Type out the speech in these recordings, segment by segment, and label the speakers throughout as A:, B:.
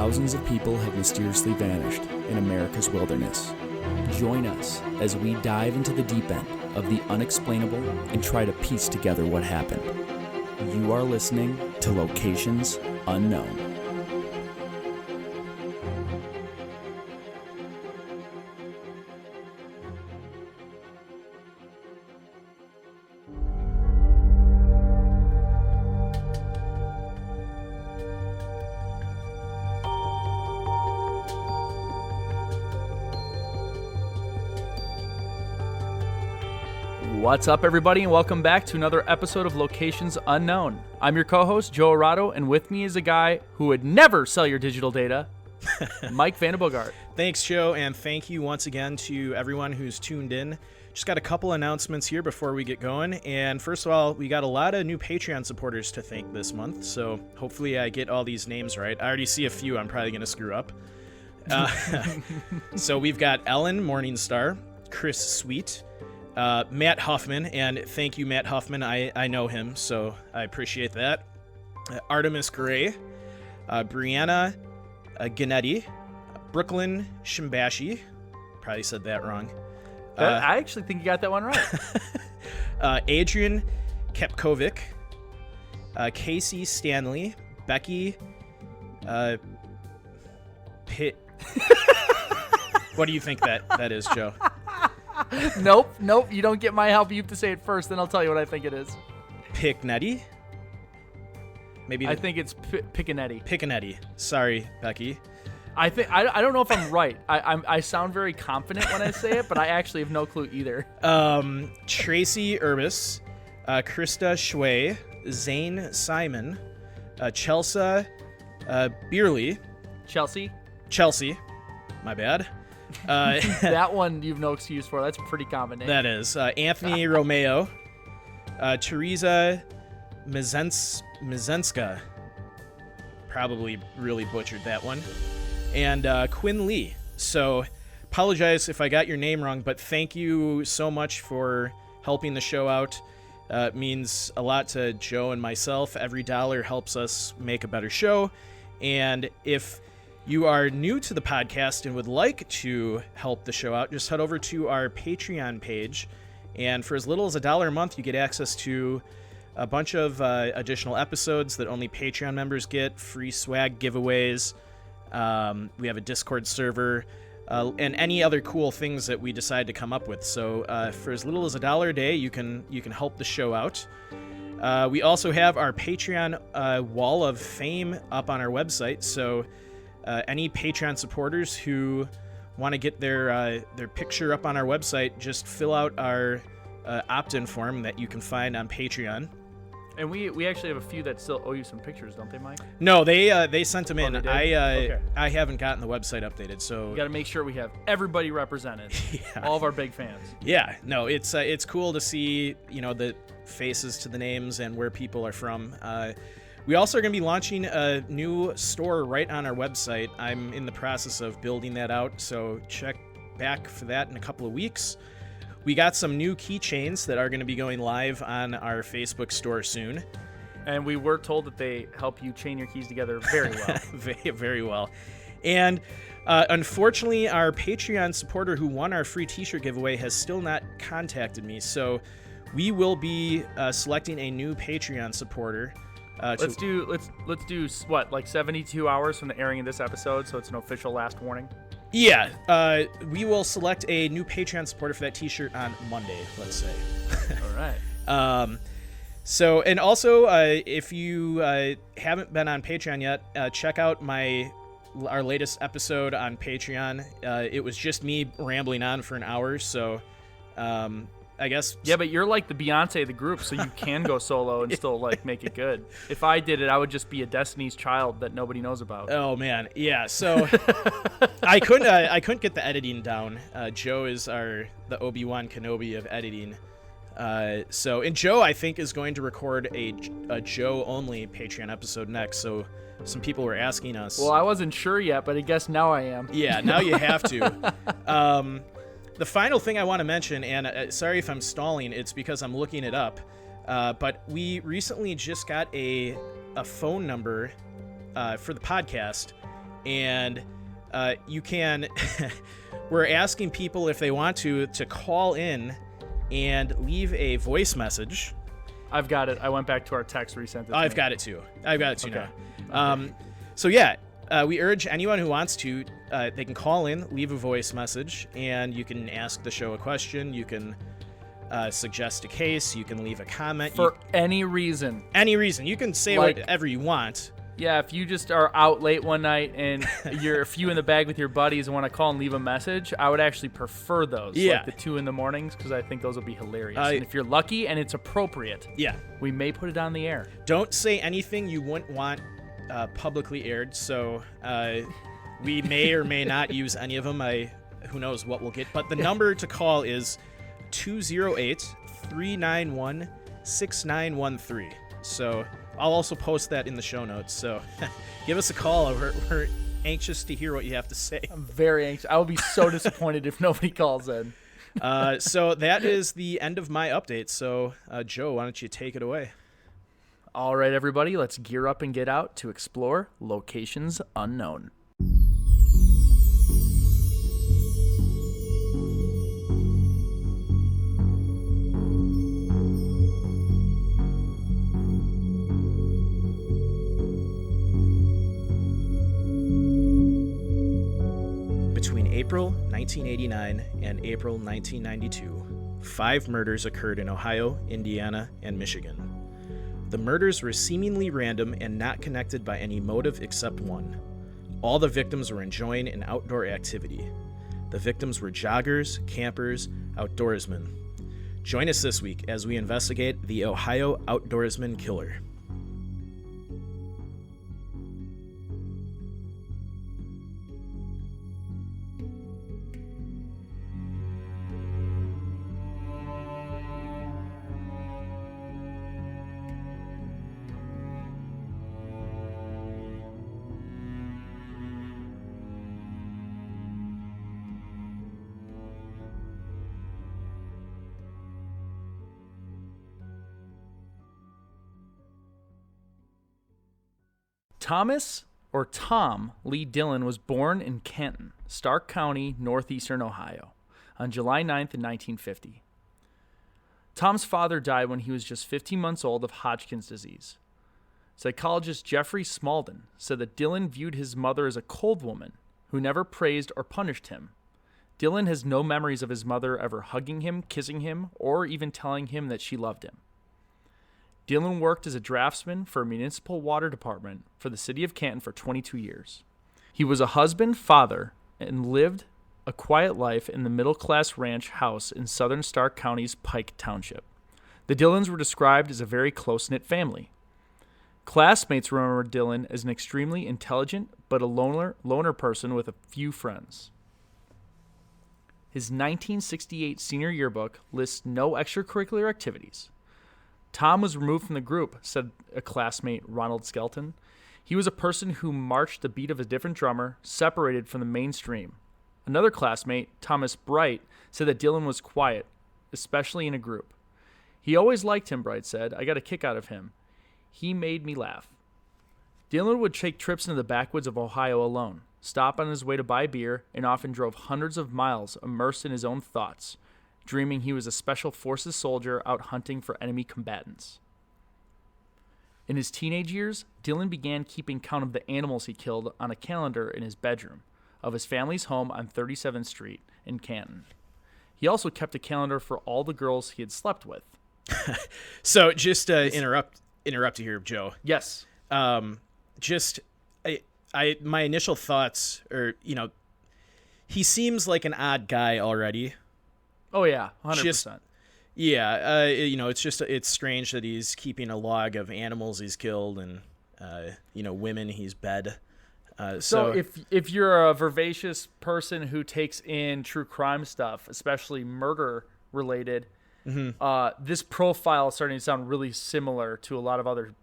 A: thousands of people have mysteriously vanished in America's wilderness. Join us as we dive into the deep end of the unexplainable and try to piece together what happened. You are listening to Locations Unknown.
B: What's up, everybody, and welcome back to another episode of Locations Unknown. I'm your co-host, Joe Arado, and with me is a guy who would never sell your digital data, Mike Vandenbogart.
C: Thanks, Joe, and thank you once again to everyone who's tuned in. Just got a couple announcements here before we get going. And first of all, we got a lot of new Patreon supporters to thank this month, so hopefully I get all these names right. I already see a few I'm probably going to screw up. So we've got Ellen Morningstar, Chris Sweet, Matt Huffman, and thank you, Matt Huffman. I know him, so I appreciate that. Artemis Gray, Brianna Ganetti, Brooklyn Shimbashi. Probably said that wrong.
B: I actually think you got that one right.
C: Adrian Kepkovic, Casey Stanley, Becky Pitt. What do you think that is, Joe?
B: Nope. You don't get my help. You have to say it first, then I'll tell you what I think it is.
C: Picnetti? Maybe
B: I think it's Piccanetti.
C: Piccanetti. Sorry, Becky.
B: I don't know if I'm right. I sound very confident when I say it, but I actually have no clue either.
C: Tracy Urbis, Krista Shway, Zane Simon, Chelsea Beerley. Chelsea. My bad.
B: That one you've no excuse for. That's a pretty common name.
C: That is. Anthony Romeo, Teresa Mizenska. Probably really butchered that one. And Quinn Lee. So apologize if I got your name wrong, but thank you so much for helping the show out. It means a lot to Joe and myself. Every dollar helps us make a better show. And if you are new to the podcast and would like to help the show out, just head over to our Patreon page. And for as little as $1 a month, you get access to a bunch of additional episodes that only Patreon members get, free swag giveaways. We have a Discord server, and any other cool things that we decide to come up with. So for as little as $1 a day, you can help the show out. We also have our Patreon wall of fame up on our website. So any Patreon supporters who want to get their picture up on our website, just fill out our opt-in form that you can find on Patreon.
B: And we actually have a few that still owe you some pictures, don't they, Mike?
C: No, they sent them in.
B: Okay.
C: I haven't gotten the website updated, so
B: you got to make sure we have everybody represented.
C: Yeah.
B: All of our big fans.
C: Yeah, no, it's cool to see the faces to the names and where people are from. We also are going to be launching a new store right on our website. I'm in the process of building that out, so check back for that in a couple of weeks. We got some new keychains that are going to be going live on our Facebook store soon.
B: And we were told that they help you chain your keys together very well.
C: Very well. And unfortunately, our Patreon supporter who won our free t-shirt giveaway has still not contacted me. So we will be selecting a new Patreon supporter.
B: Let's do what, like 72 hours from the airing of this episode, so it's an official last warning.
C: Yeah, we will select a new Patreon supporter for that t-shirt on Monday, let's say.
B: All right.
C: So, and also, if you haven't been on Patreon yet, check out our latest episode on Patreon. It was just me rambling on for an hour, so I guess.
B: Yeah, but you're like the Beyonce of the group, so you can go solo and still like make it good. If I did it, I would just be a Destiny's Child that nobody knows about.
C: Oh man, yeah. So I couldn't get the editing down. Joe is the Obi-Wan Kenobi of editing. And Joe, I think, is going to record a Joe only Patreon episode next. So some people were asking us.
B: Well, I wasn't sure yet, but I guess now I am.
C: Yeah, now you have to. The final thing I want to mention, and sorry if I'm stalling, it's because I'm looking it up, but we recently just got a phone number for the podcast, and you can. We're asking people if they want to call in and leave a voice message.
B: I've got it. I went back to our text where you sent it.
C: I've got it too.
B: Okay.
C: Now. So yeah, we urge anyone who wants to, they can call in, leave a voice message, and you can ask the show a question. You can suggest a case. You can leave a comment.
B: For any reason.
C: Any reason. You can say whatever you want.
B: Yeah, if you just are out late one night and you're a few in the bag with your buddies and want to call and leave a message, I would actually prefer those.
C: Yeah.
B: Like the 2 in the mornings, because I think those will be hilarious. And if you're lucky and it's appropriate, we may put it on the air.
C: Don't say anything you wouldn't want publicly aired, so we may or may not use any of them. Who knows what we'll get. But the number to call is 208-391-6913. So I'll also post that in the show notes. So give us a call. We're anxious to hear what you have to say.
B: I'm very anxious. I will be so disappointed if nobody calls in.
C: So that is the end of my update. So Joe, why don't you take it away?
B: All right, everybody, let's gear up and get out to explore locations unknown.
C: Between April 1989 and April 1992, 5 murders occurred in Ohio, Indiana, and Michigan. The murders were seemingly random and not connected by any motive except one. All the victims were enjoying an outdoor activity. The victims were joggers, campers, outdoorsmen. Join us this week as we investigate the Ohio Outdoorsman Killer.
B: Thomas, or Tom, Lee Dillon was born in Canton, Stark County, northeastern Ohio, on July 9th in 1950. Tom's father died when he was just 15 months old of Hodgkin's disease. Psychologist Jeffrey Smalden said that Dillon viewed his mother as a cold woman who never praised or punished him. Dillon has no memories of his mother ever hugging him, kissing him, or even telling him that she loved him. Dillon worked as a draftsman for a municipal water department for the city of Canton for 22 years. He was a husband, father, and lived a quiet life in the middle-class ranch house in southern Stark County's Pike Township. The Dillons were described as a very close-knit family. Classmates remembered Dillon as an extremely intelligent but a loner person with a few friends. His 1968 senior yearbook lists no extracurricular activities. Tom was removed from the group, said a classmate, Ronald Skelton. He was a person who marched the beat of a different drummer, separated from the mainstream. Another classmate, Thomas Bright, said that Dillon was quiet, especially in a group. He always liked him, Bright said. I got a kick out of him. He made me laugh. Dillon would take trips into the backwoods of Ohio alone, stop on his way to buy beer, and often drove hundreds of miles immersed in his own thoughts, dreaming he was a special forces soldier out hunting for enemy combatants. In his teenage years, Dillon began keeping count of the animals he killed on a calendar in his bedroom of his family's home on 37th Street in Canton. He also kept a calendar for all the girls he had slept with.
C: So just interrupt you here, Joe.
B: Yes.
C: My initial thoughts are, he seems like an odd guy already.
B: Oh yeah, 100%.
C: It's strange that he's keeping a log of animals he's killed and women he's bed.
B: So if you're a vivacious person who takes in true crime stuff, especially murder related, this profile is starting to sound really similar to a lot of other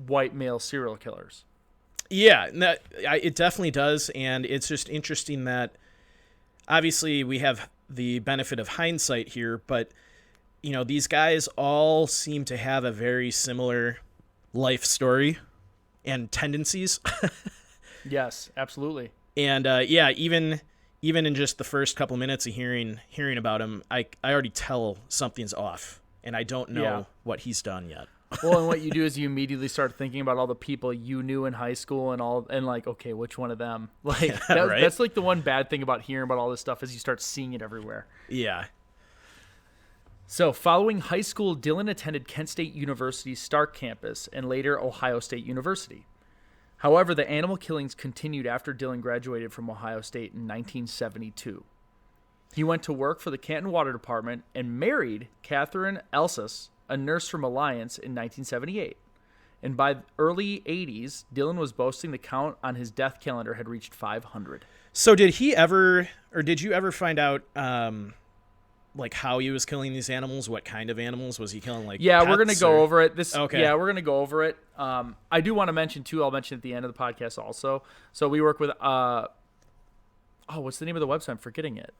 B: white male serial killers.
C: Yeah, it definitely does, and it's just interesting that obviously we have the benefit of hindsight here, but these guys all seem to have a very similar life story and tendencies.
B: Yes, absolutely.
C: And even in just the first couple minutes of hearing about him, I already tell something's off, and I don't know what he's done yet.
B: Well, and what you do is you immediately start thinking about all the people you knew in high school and like, okay, which one of them? Like that's like the one bad thing about hearing about all this stuff is you start seeing it everywhere.
C: Yeah.
B: So following high school, Dillon attended Kent State University's Stark campus and later Ohio State University. However, the animal killings continued after Dillon graduated from Ohio State in 1972. He went to work for the Canton Water Department and married Catherine Elsas, a nurse from Alliance, in 1978. And by the early 80s, Dillon was boasting the count on his death calendar had reached 500.
C: So did you ever find out like how he was killing these animals? What kind of animals was he killing? Like
B: we're going to
C: pets,
B: go
C: or?
B: over it.
C: Okay.
B: Yeah, we're going to go over it. I do want to mention too, I'll mention at the end of the podcast also. So we work with what's the name of the website? I'm forgetting it.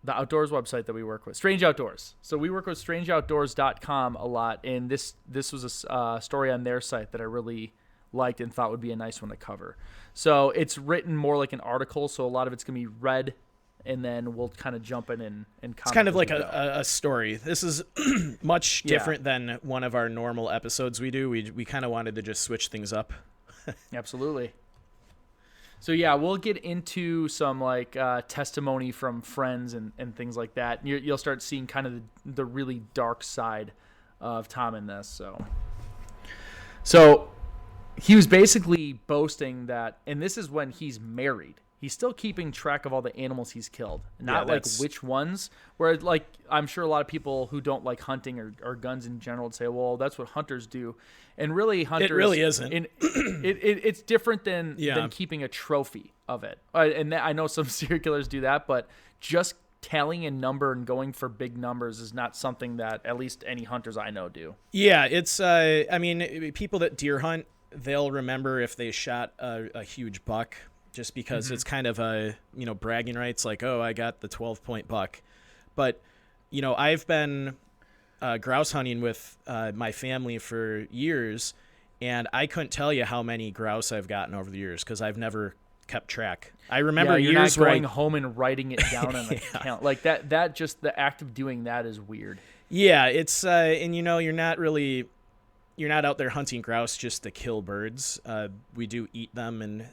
B: The outdoors website that we work with, Strange Outdoors. So we work with strangeoutdoors.com a lot, and this was a story on their site that I really liked and thought would be a nice one to cover. So it's written more like an article, so a lot of it's going to be read, and then we'll kind of jump in and comment.
C: It's kind of like a story. This is much different than one of our normal episodes we do. We kind of wanted to just switch things up.
B: Absolutely. So yeah, we'll get into some like testimony from friends and things like that. You'll start seeing kind of the really dark side of Tom in this. So he was basically boasting that, and this is when he's married. He's still keeping track of all the animals he's killed, not like which ones. Where like I'm sure a lot of people who don't like hunting or guns in general would say, well, that's what hunters do. And really, hunters.
C: It really isn't.
B: It's different than keeping a trophy of it. And I know some serial killers do that, but just tallying a number and going for big numbers is not something that at least any hunters I know do.
C: Yeah, it's. I mean, people that deer hunt, they'll remember if they shot a huge buck, just because it's kind of a bragging rights, like, oh, I got the 12-point buck. But I've been grouse hunting with my family for years, and I couldn't tell you how many grouse I've gotten over the years because I've never kept track. I remember
B: you're
C: years
B: not going home and writing it down on the count like that. Just the act of doing that is weird. Yeah,
C: it's and you're not out there hunting grouse just to kill birds. We do eat them, and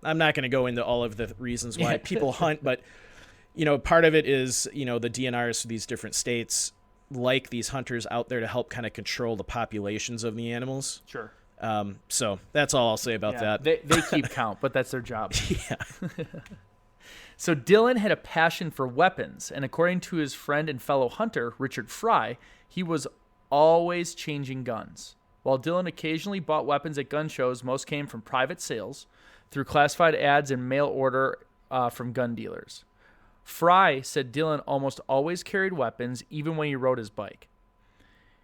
C: I'm not going to go into all of the reasons why people hunt, but part of it is the DNRs for these different states like these hunters out there to help kind of control the populations of the animals.
B: Sure.
C: So that's all I'll say about that.
B: They keep count, but that's their job.
C: Yeah.
B: So Dillon had a passion for weapons, and according to his friend and fellow hunter, Richard Fry, he was always changing guns. While Dillon occasionally bought weapons at gun shows, most came from private sales, through classified ads and mail order from gun dealers. Fry said Dillon almost always carried weapons, even when he rode his bike.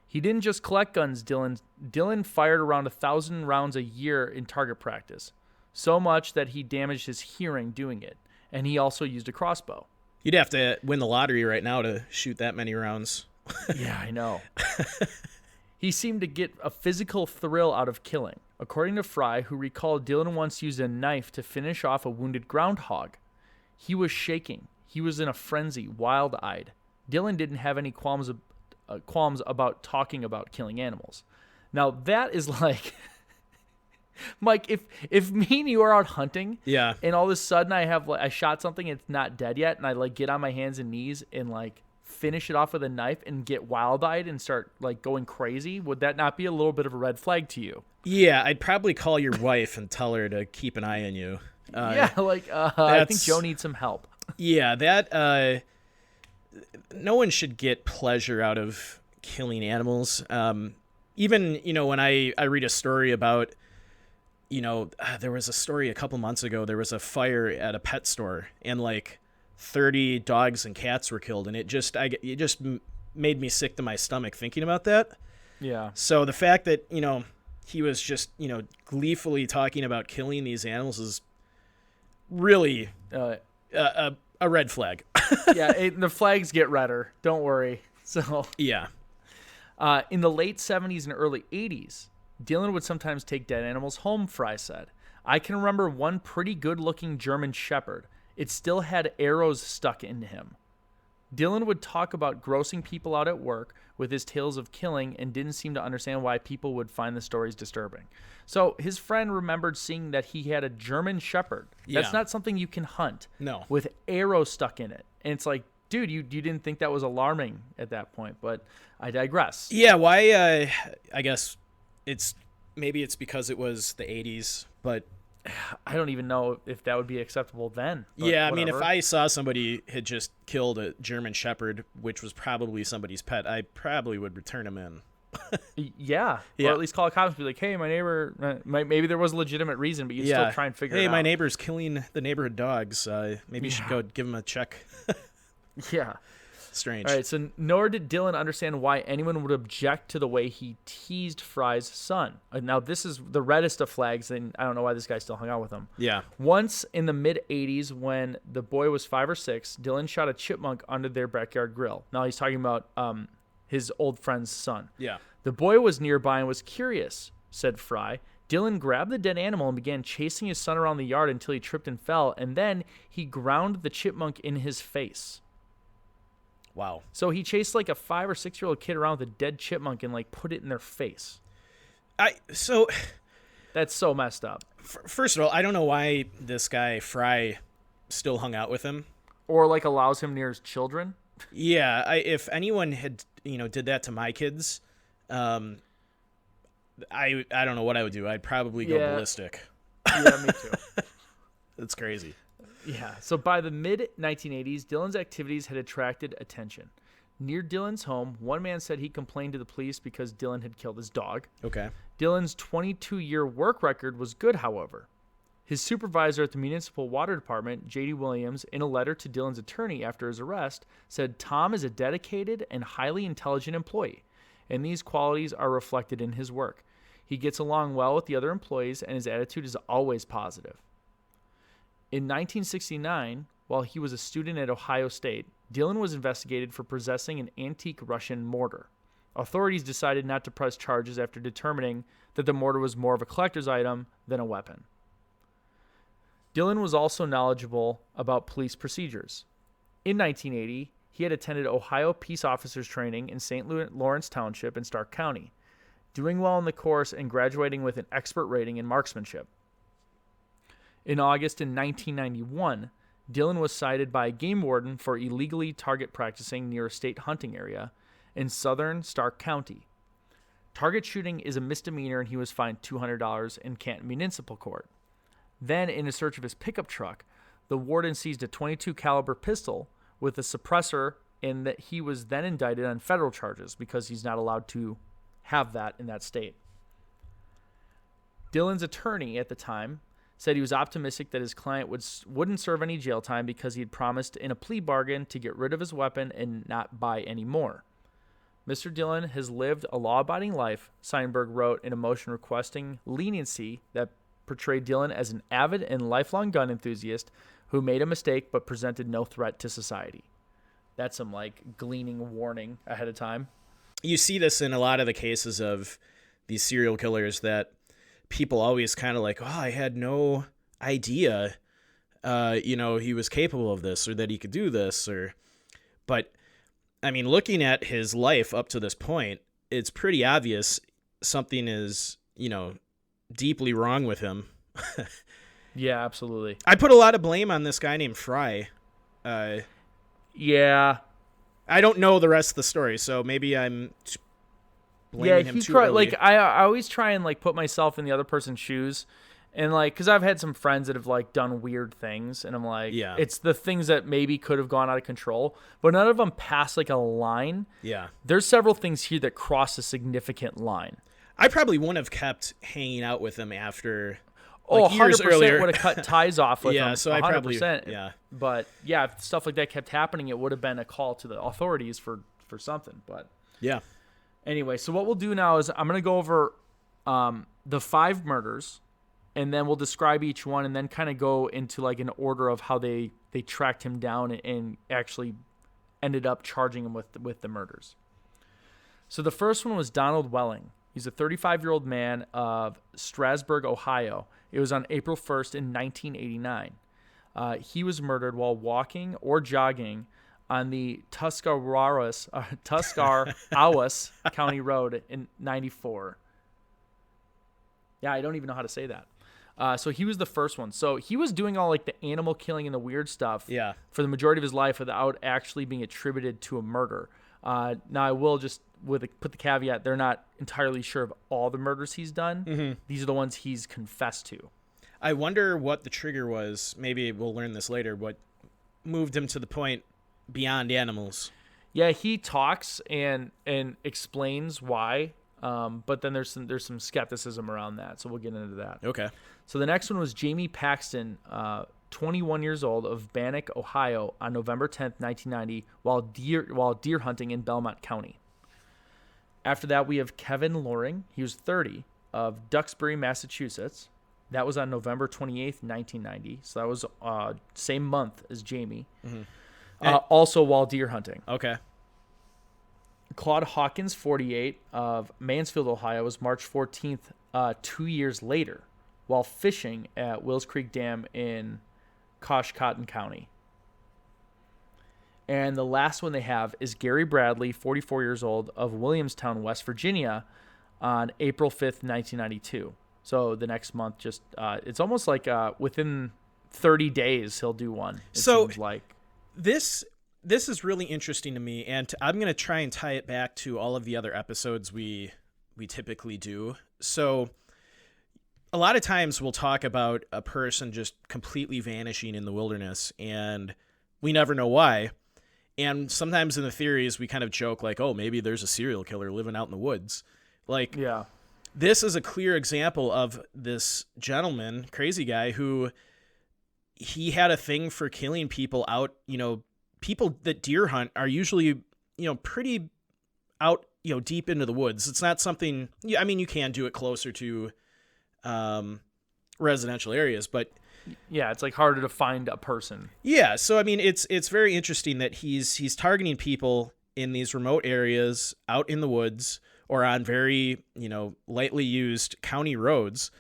B: He didn't just collect guns, Dillon fired around 1,000 rounds a year in target practice, so much that he damaged his hearing doing it, and he also used a crossbow.
C: You'd have to win the lottery right now to shoot that many rounds.
B: Yeah, I know. He seemed to get a physical thrill out of killing. According to Fry, who recalled Dillon once used a knife to finish off a wounded groundhog. He was shaking. He was in a frenzy, wild-eyed. Dillon didn't have any qualms about talking about killing animals. Now, that is like... Mike, if me and you are out hunting, and all of a sudden I shot something, it's not dead yet, and I like get on my hands and knees and like finish it off with a knife and get wild-eyed and start like going crazy, would that not be a little bit of a red flag to you?
C: Yeah, I'd probably call your wife and tell her to keep an eye on you.
B: I think Joe needs some help.
C: Yeah, that no one should get pleasure out of killing animals. Even when I read a story about, there was a story a couple months ago. There was a fire at a pet store, and like 30 dogs and cats were killed, and it just made me sick to my stomach thinking about that.
B: Yeah.
C: So the fact that he was just gleefully talking about killing these animals is really a red flag.
B: Yeah, the flags get redder. Don't worry. So
C: yeah.
B: In the late 70s and early 80s, Dillon would sometimes take dead animals home, Fry said. I can remember one pretty good-looking German Shepherd. It still had arrows stuck into him. Dillon would talk about grossing people out at work with his tales of killing and didn't seem to understand why people would find the stories disturbing. So his friend remembered seeing that he had a German Shepherd. That's not something you can hunt.
C: No.
B: With arrows stuck in it. And it's like, dude, you didn't think that was alarming at that point, but I digress.
C: Yeah, why? I guess maybe it's because it was the 80s, but
B: I don't even know if that would be acceptable then.
C: Yeah, I mean,
B: whatever.
C: if I saw somebody had just killed a German Shepherd, which was probably somebody's pet, I probably would return him in.
B: Yeah. Or at least call a cops and be like, hey, my neighbor, maybe there was a legitimate reason, but you still try and figure it out.
C: Hey, my neighbor's killing the neighborhood dogs. Maybe you should go give him a check.
B: Yeah.
C: Strange.
B: All right, so nor did Dillon understand why anyone would object to the way he teased Fry's son. Now, this is the reddest of flags, and I don't know why this guy still hung out with him.
C: Yeah.
B: Once in the mid-'80s, when the boy was 5 or 6, Dillon shot a chipmunk under their backyard grill. Now, he's talking about his old friend's son.
C: Yeah.
B: The boy was nearby and was curious, said Fry. Dillon grabbed the dead animal and began chasing his son around the yard until he tripped and fell, and then he ground the chipmunk in his face.
C: Wow.
B: So he chased like a 5 or 6-year-old kid around with a dead chipmunk and like put it in their face. That's so messed up.
C: First of all, I don't know why this guy Fry still hung out with him,
B: or like allows him near his children.
C: Yeah, if anyone had did that to my kids, I don't know what I would do. I'd probably go ballistic.
B: Yeah, me too.
C: That's crazy.
B: Yeah, so by the mid-1980s, Dillon's activities had attracted attention. Near Dillon's home, one man said he complained to the police because Dillon had killed his dog.
C: Okay.
B: Dillon's 22-year work record was good, however. His supervisor at the Municipal Water Department, J.D. Williams, in a letter to Dillon's attorney after his arrest, said Tom is a dedicated and highly intelligent employee, and these qualities are reflected in his work. He gets along well with the other employees, and his attitude is always positive. In 1969, while he was a student at Ohio State, Dillon was investigated for possessing an antique Russian mortar. Authorities decided not to press charges after determining that the mortar was more of a collector's item than a weapon. Dillon was also knowledgeable about police procedures. In 1980, he had attended Ohio Peace Officers Training in St. Lawrence Township in Stark County, doing well in the course and graduating with an expert rating in marksmanship. In August in 1991, Dillon was cited by a game warden for illegally target practicing near a state hunting area in southern Stark County. Target shooting is a misdemeanor, and he was fined $200 in Canton Municipal Court. Then, in a search of his pickup truck, the warden seized a .22 caliber pistol with a suppressor, and that he was then indicted on federal charges because he's not allowed to have that in that state. Dillon's attorney at the time said he was optimistic that his client wouldn't serve any jail time because he had promised in a plea bargain to get rid of his weapon and not buy any more. Mr. Dillon has lived a law-abiding life, Seinberg wrote in a motion requesting leniency that portrayed Dillon as an avid and lifelong gun enthusiast who made a mistake but presented no threat to society. That's some gleaning warning ahead of time.
C: You see this in a lot of the cases of these serial killers that people always kind of I had no idea, he was capable of this or that he could do this. But, I mean, looking at his life up to this point, it's pretty obvious something is, deeply wrong with him.
B: Yeah, absolutely.
C: I put a lot of blame on this guy named Fry.
B: Yeah.
C: I don't know the rest of the story, so maybe I'm blaming him too early.
B: I always try and put myself in the other person's shoes, and because I've had some friends that have done weird things, and I'm it's the things that maybe could have gone out of control, but none of them pass a line.
C: Yeah.
B: There's several things here that cross a significant line.
C: I probably wouldn't have kept hanging out with him after
B: years
C: 100%
B: earlier. Would have cut ties off with him.
C: Yeah, so
B: 100%.
C: I probably, yeah.
B: But yeah, if stuff like that kept happening, it would have been a call to the authorities for something. But
C: yeah.
B: Anyway, so what we'll do now is I'm going to go over the 5 murders, and then we'll describe each one, and then kind of go into an order of how they tracked him down and actually ended up charging him with the murders. So the first one was Donald Welling. He's a 35-year-old man of Strasburg, Ohio. It was on April 1st in 1989. He was murdered while walking or jogging on the Tuscarawas County Road in 94. Yeah, I don't even know how to say that. So he was the first one. So he was doing all like the animal killing and the weird stuff for the majority of his life without actually being attributed to a murder. Now I will just put the caveat, they're not entirely sure of all the murders he's done. Mm-hmm. These are the ones he's confessed to.
C: I wonder what the trigger was. Maybe we'll learn this later. What moved him to the point beyond animals?
B: Yeah, he talks and explains why. But then there's some skepticism around that, so we'll get into that.
C: Okay.
B: So the next one was Jaime Paxton, 21 years old, of Bannock, Ohio, on November 10th, 1990, while deer hunting in Belmont County. After that, we have Kevin Loring. He was 30, of Duxbury, Massachusetts. That was on November 28th, 1990. So that was same month as Jaime. Mm-hmm. Also while deer hunting.
C: Okay.
B: Claude Hawkins, 48, of Mansfield, Ohio, was March 14th, 2 years later, while fishing at Wills Creek Dam in Coshocton County. And the last one they have is Gary Bradley, 44 years old, of Williamstown, West Virginia, on April 5th, 1992. So the next month, just it's almost like within 30 days he'll do one. It seems like. This is really interesting to me, and I'm going to try and tie it back to all of the other episodes we typically do. So a lot of times we'll talk about a person just completely vanishing in the wilderness, and we never know why. And sometimes in the theories we kind of joke like, oh, maybe there's a serial killer living out in the woods. Like, yeah. This is a clear example of this gentleman, crazy guy, who he had a thing for killing people out, people that deer hunt are usually, pretty out, deep into the woods. It's not something, you can do it closer to residential areas, but yeah, it's like harder to find a person. Yeah. So, it's very interesting that he's targeting people in these remote areas out in the woods or on very, lightly used county roads.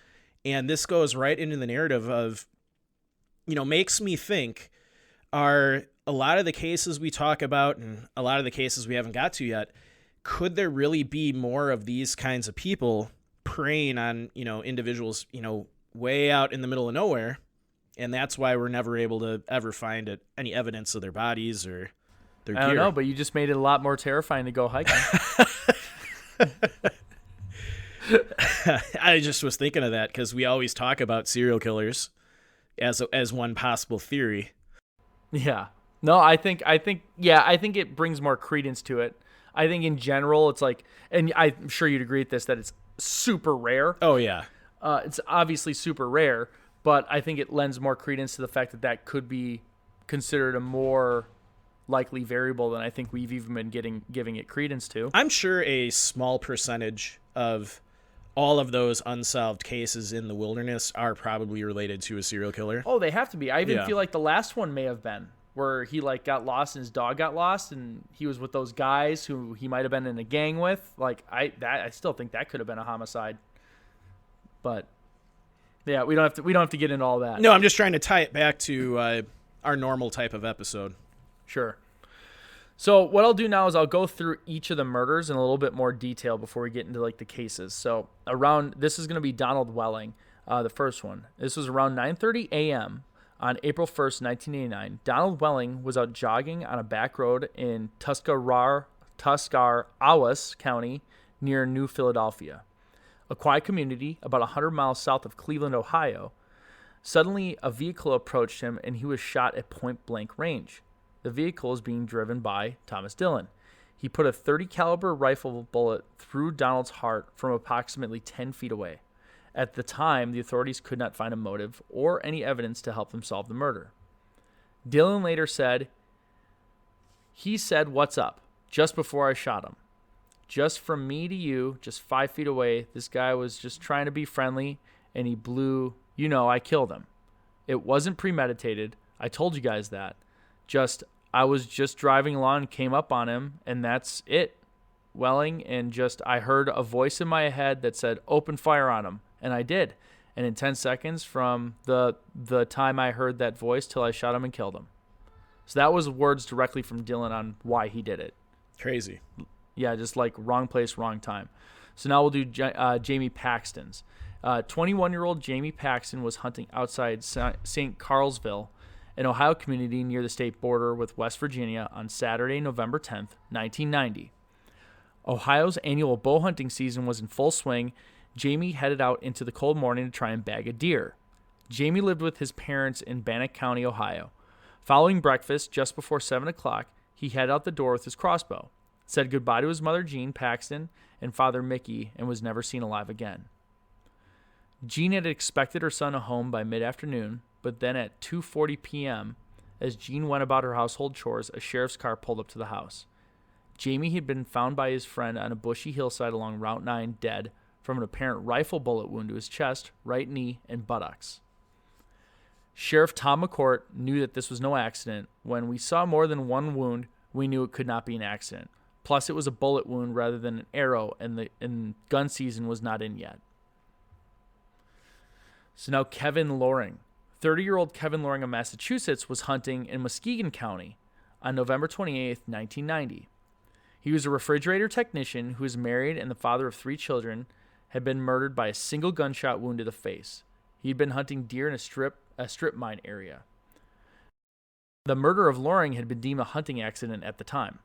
B: And this goes right into the narrative of, makes me think, are a lot of the cases we talk about and a lot of the cases we haven't got to yet, could there really be more of these kinds of people preying on, individuals, way out in the middle of nowhere? And that's why we're never able to ever find any evidence of their bodies or their gear. I don't know, but you just made it a lot more terrifying to go hiking. I just was thinking of that because we always talk about serial killers as one possible theory. Yeah. No, I think it brings more credence to it. I think in general it's like, and I'm sure you'd agree with this, that it's super rare. Oh yeah. It's obviously super rare, but I think it lends more credence to the fact that could be considered a more likely variable than I think we've even been giving it credence to. I'm sure a small percentage of all of those unsolved cases in the wilderness are probably related to a serial killer. Oh, they have to be. I even feel like the last one may have been, where he got lost and his dog got lost and he was with those guys who he might have been in a gang with. I still think that could have been a homicide. But yeah, we don't have to get into all that. No, I'm just trying to tie it back to our normal type of episode. Sure. So what I'll do now is I'll go through each of the murders in a little bit more detail before we get into the cases. So this is going to be Donald Welling, the first one. This was around 9:30 a.m. on April 1st, 1989. Donald Welling was out jogging on a back road in Tuscarawas County near New Philadelphia, a quiet community about 100 miles south of Cleveland, Ohio. Suddenly, a vehicle approached him and he was shot at point-blank range. The vehicle is being driven by Thomas Dillon. He put a .30 caliber rifle bullet through Donald's heart from approximately 10 feet away. At the time, the authorities could not find a motive or any evidence to help them solve the murder. Dillon later said, "He said, 'What's up?' just before I shot him. Just from me to you, just 5 feet away, this guy was just trying to be friendly, and he blew, I killed him. It wasn't premeditated. I told you guys that. I was just driving along and came up on him, and that's it. welling, and I heard a voice in my head that said, "Open fire on him," and I did. And in 10 seconds from the time I heard that voice till I shot him and killed him. So that was words directly from Dillon on why he did it. Crazy. Yeah, just like wrong place, wrong time. So now we'll do Jaime Paxton's. 21-year-old Jaime Paxton was hunting outside St. Carlsville, an Ohio community near the state border with West Virginia, on Saturday, November 10th, 1990. Ohio's annual bow hunting season was in full swing. Jaime headed out into the cold morning to try and bag a deer. Jaime lived with his parents in Bannock County, Ohio. Following breakfast, just before 7 o'clock, he headed out the door with his crossbow, said goodbye to his mother, Jean Paxton, and father, Mickey, and was never seen alive again. Jean had expected her son home by mid-afternoon, but then at 2:40 p.m., as Jean went about her household chores, a sheriff's car pulled up to the house. Jaime had been found by his friend on a bushy hillside along Route 9, dead from an apparent rifle bullet wound to his chest, right knee, and buttocks. Sheriff Tom McCourt knew that this was no accident. When we saw more than one wound, we knew it could not be an accident. Plus, it was a bullet wound rather than an arrow, and gun season was not in yet. So now Kevin Loring. 30-year-old Kevin Loring of Massachusetts was hunting in Muskegon County on November 28, 1990. He was a refrigerator technician who was married and the father of 3 children, had been murdered by a single gunshot wound to the face. He'd been hunting deer in a strip mine area. The murder of Loring had been deemed a hunting accident at the time.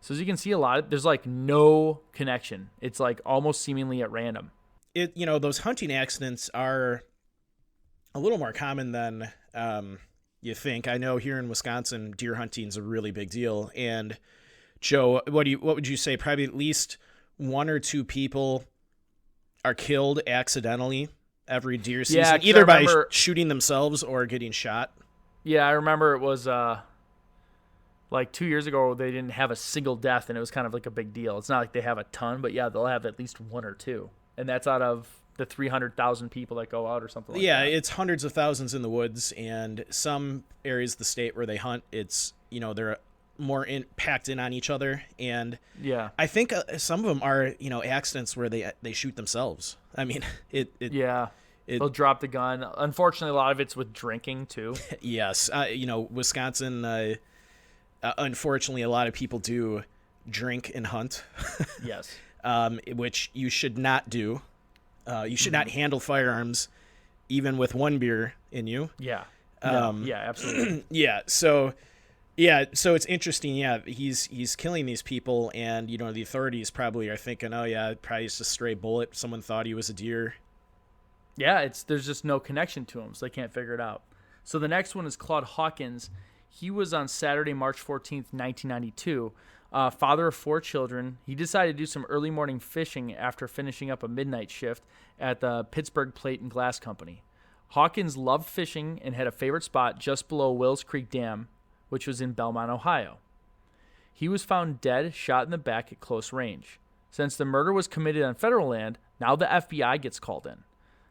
B: So as you can see, there's like no connection. It's like almost seemingly at random.
C: Those hunting accidents are a little more common than you think. I know here in Wisconsin, deer hunting is a really big deal. And Joe, what would you say? Probably at least 1 or 2 people are killed accidentally every deer season, either by shooting themselves or getting shot.
B: Yeah, I remember it was like 2 years ago, they didn't have a single death, and it was kind of like a big deal. It's not like they have a ton, but yeah, they'll have at least 1 or 2. And that's out of the 300,000 people that go out or something like that.
C: Yeah, it's hundreds of thousands in the woods, and some areas of the state where they hunt, it's, they're more packed in on each other. And
B: yeah,
C: I think some of them are, accidents where they shoot themselves. I mean,
B: they'll drop the gun. Unfortunately, a lot of it's with drinking too.
C: Yes. Wisconsin, unfortunately, a lot of people do drink and hunt.
B: Yes.
C: Which you should not do. You should not handle firearms even with 1 beer in you.
B: Yeah. Yeah, absolutely.
C: So it's interesting. Yeah, he's killing these people, and the authorities probably are thinking, oh yeah, probably just a stray bullet. Someone thought he was a deer.
B: Yeah, there's just no connection to him, so they can't figure it out. So the next one is Claude Hawkins. He was on Saturday, March 14th, 1992. Father of 4 children. He decided to do some early morning fishing after finishing up a midnight shift at the Pittsburgh Plate and Glass Company. Hawkins loved fishing and had a favorite spot just below Wills Creek Dam, which was in Belmont, Ohio. He was found dead, shot in the back at close range. Since the murder was committed on federal land, now the FBI gets called in.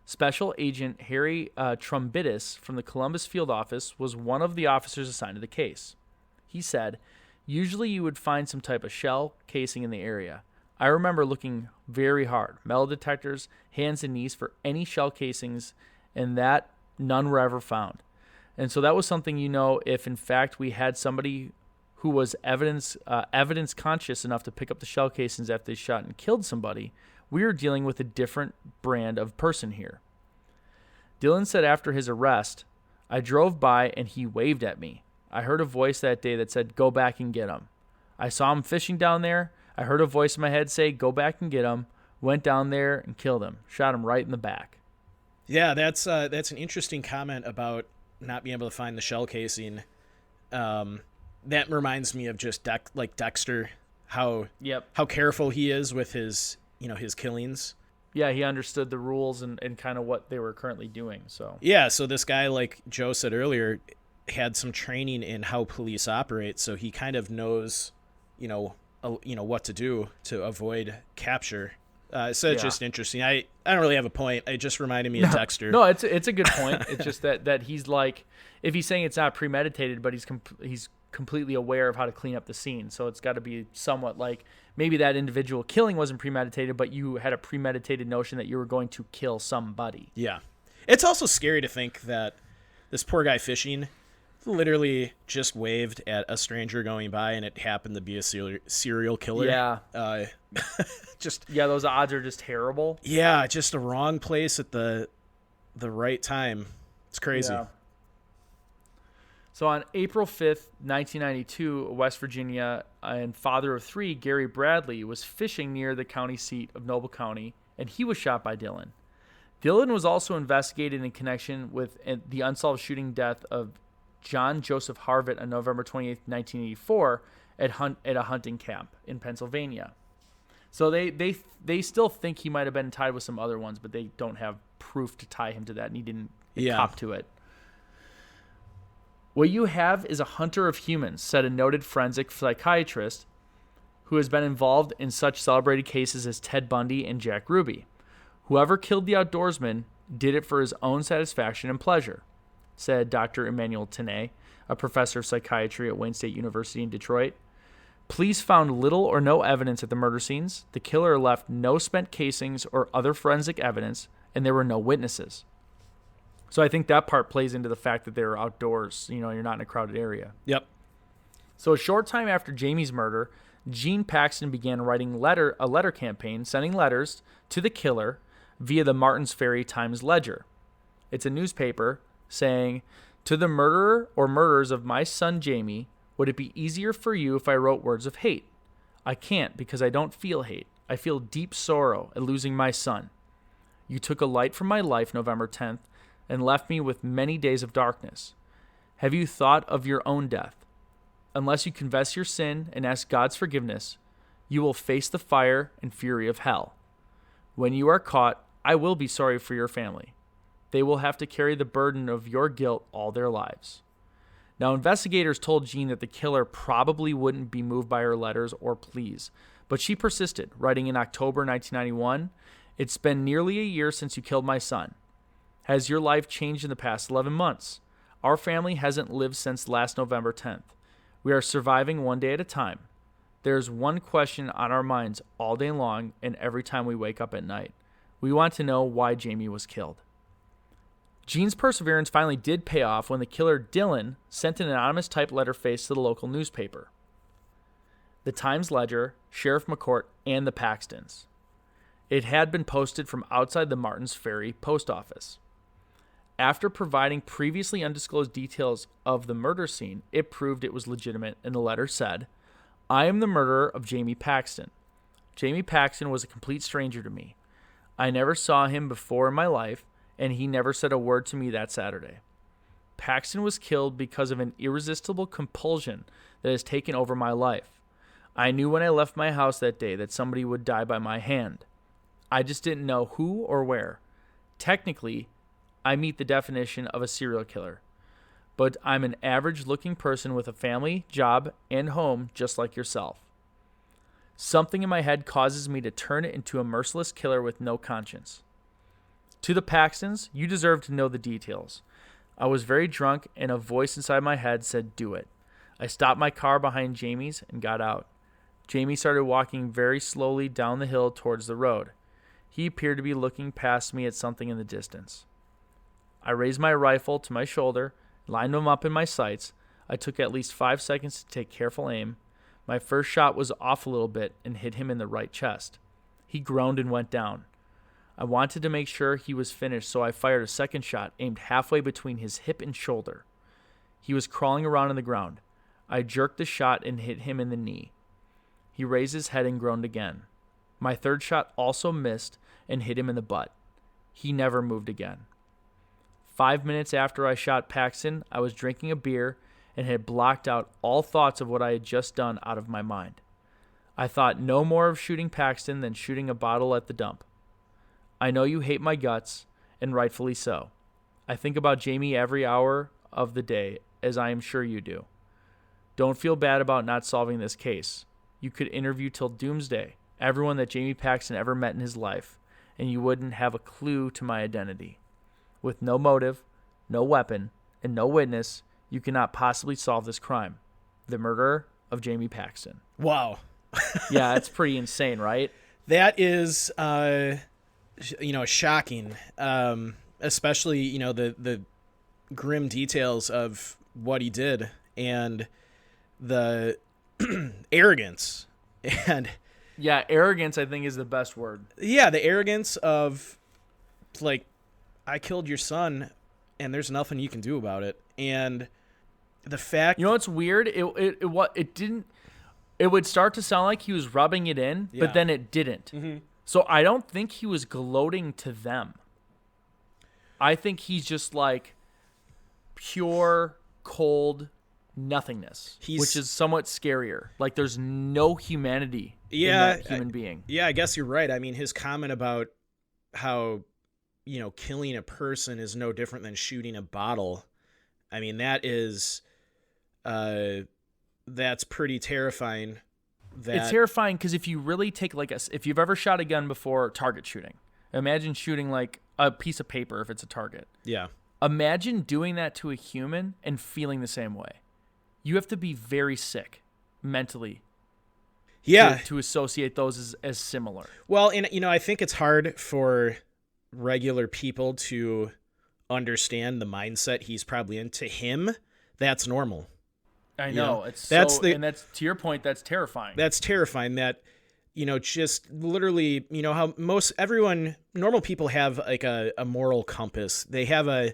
B: Special Agent Harry Trumbitis from the Columbus Field Office was one of the officers assigned to the case. He said, "Usually you would find some type of shell casing in the area. I remember looking very hard, metal detectors, hands and knees, for any shell casings, and that none were ever found." And so that was something, if in fact we had somebody who was evidence conscious enough to pick up the shell casings after they shot and killed somebody, we are dealing with a different brand of person here. Dillon said after his arrest, "I drove by and he waved at me. I heard a voice that day that said, 'Go back and get him.' I saw him fishing down there. I heard a voice in my head say, 'Go back and get him.' Went down there and killed him. Shot him right in the back."
C: Yeah, that's an interesting comment about not being able to find the shell casing. That reminds me of just Dexter, how careful he is with his killings.
B: Yeah, he understood the rules and kind of what they were currently doing. So
C: this guy, like Joe said earlier, had some training in how police operate, so he kind of knows, what to do to avoid capture. So it's just interesting. I don't really have a point. It just reminded me of Dexter.
B: No, it's a good point. It's just that he's like, if he's saying it's not premeditated, but he's completely aware of how to clean up the scene. So it's got to be somewhat like maybe that individual killing wasn't premeditated, but you had a premeditated notion that you were going to kill somebody.
C: Yeah. It's also scary to think that this poor guy fishing literally just waved at a stranger going by, and it happened to be a serial killer.
B: Yeah.
C: Yeah,
B: those odds are just terrible.
C: Yeah, just a wrong place at the right time. It's crazy.
B: Yeah. So on April 5th, 1992, West Virginia, and father of 3, Gary Bradley, was fishing near the county seat of Noble County, and he was shot by Dillon. Dillon was also investigated in connection with the unsolved shooting death of John Joseph Harvett on November 28th, 1984, at a hunting camp in Pennsylvania. So they still think he might have been tied with some other ones, but they don't have proof to tie him to that, and he didn't cop to it. What you have is a hunter of humans, said a noted forensic psychiatrist who has been involved in such celebrated cases as Ted Bundy and Jack Ruby. Whoever killed the outdoorsman did it for his own satisfaction and pleasure, said Dr. Emmanuel Tenay, a professor of psychiatry at Wayne State University in Detroit. Police found little or no evidence at the murder scenes. The killer left no spent casings or other forensic evidence, and there were no witnesses. So I think that part plays into the fact that they're outdoors. You're not in a crowded area.
C: Yep.
B: So a short time after Jaime's murder, Gene Paxton began writing a letter campaign, sending letters to the killer via the Martins Ferry Times-Ledger. It's a newspaper saying, "To the murderer or murderers of my son Jaime, would it be easier for you if I wrote words of hate? I can't because I don't feel hate. I feel deep sorrow at losing my son. You took a light from my life November 10th and left me with many days of darkness. Have you thought of your own death? Unless you confess your sin and ask God's forgiveness, you will face the fire and fury of hell. When you are caught, I will be sorry for your family. They will have to carry the burden of your guilt all their lives." Now, investigators told Jean that the killer probably wouldn't be moved by her letters or pleas, but she persisted, writing in October 1991, "It's been nearly a year since you killed my son. Has your life changed in the past 11 months? Our family hasn't lived since last November 10th. We are surviving one day at a time. There's one question on our minds all day long and every time we wake up at night. We want to know why Jaime was killed." Jean's perseverance finally did pay off when the killer Dillon sent an anonymous typed letter faced to the local newspaper, the Times-Ledger, Sheriff McCourt, and the Paxtons. It had been posted from outside the Martins Ferry post office. After providing previously undisclosed details of the murder scene, it proved it was legitimate, and the letter said, "I am the murderer of Jaime Paxton. Jaime Paxton was a complete stranger to me. I never saw him before in my life, and he never said a word to me that Saturday. Paxton was killed because of an irresistible compulsion that has taken over my life. I knew when I left my house that day that somebody would die by my hand. I just didn't know who or where. Technically, I meet the definition of a serial killer, but I'm an average-looking person with a family, job, and home just like yourself. Something in my head causes me to turn it into a merciless killer with no conscience. To the Paxtons, you deserve to know the details. I was very drunk, and a voice inside my head said, 'Do it.' I stopped my car behind Jaime's and got out. Jaime started walking very slowly down the hill towards the road. He appeared to be looking past me at something in the distance. I raised my rifle to my shoulder, lined him up in my sights. I took at least 5 seconds to take careful aim. My first shot was off a little bit and hit him in the right chest. He groaned and went down. I wanted to make sure he was finished, so I fired a second shot aimed halfway between his hip and shoulder. He was crawling around on the ground. I jerked the shot and hit him in the knee. He raised his head and groaned again. My third shot also missed and hit him in the butt. He never moved again. 5 minutes after I shot Paxton, I was drinking a beer and had blocked out all thoughts of what I had just done out of my mind. I thought no more of shooting Paxton than shooting a bottle at the dump. I know you hate my guts, and rightfully so. I think about Jaime every hour of the day, as I am sure you do. Don't feel bad about not solving this case. You could interview till doomsday everyone that Jaime Paxton ever met in his life, and you wouldn't have a clue to my identity. With no motive, no weapon, and no witness, you cannot possibly solve this crime. The murderer of Jaime Paxton."
C: Wow.
B: Yeah, it's pretty insane, right?
C: That is, shocking. Especially, the grim details of what he did and the arrogance. And
B: yeah, arrogance, I think, is the best word.
C: Yeah, the arrogance of, like, I killed your son, and there's nothing you can do about it. And the fact...
B: You know what's weird? It didn't... It would start to sound like he was rubbing it in, but then it didn't.
C: Mm-hmm.
B: So I don't think he was gloating to them. I think he's just like pure, cold nothingness, which is somewhat scarier. Like there's no humanity in that human being.
C: Yeah, I guess you're right. I mean, his comment about how, killing a person is no different than shooting a bottle. I mean, that is... that's pretty terrifying.
B: It's terrifying because if you really take if you've ever shot a gun before, target shooting, imagine shooting like a piece of paper if it's a target.
C: Yeah.
B: Imagine doing that to a human and feeling the same way. You have to be very sick mentally.
C: Yeah.
B: To associate those as similar.
C: Well, and I think it's hard for regular people to understand the mindset he's probably in. To him, that's normal.
B: I know. And that's to your point, that's terrifying.
C: That's terrifying that, just literally, how normal people have like a moral compass. They have a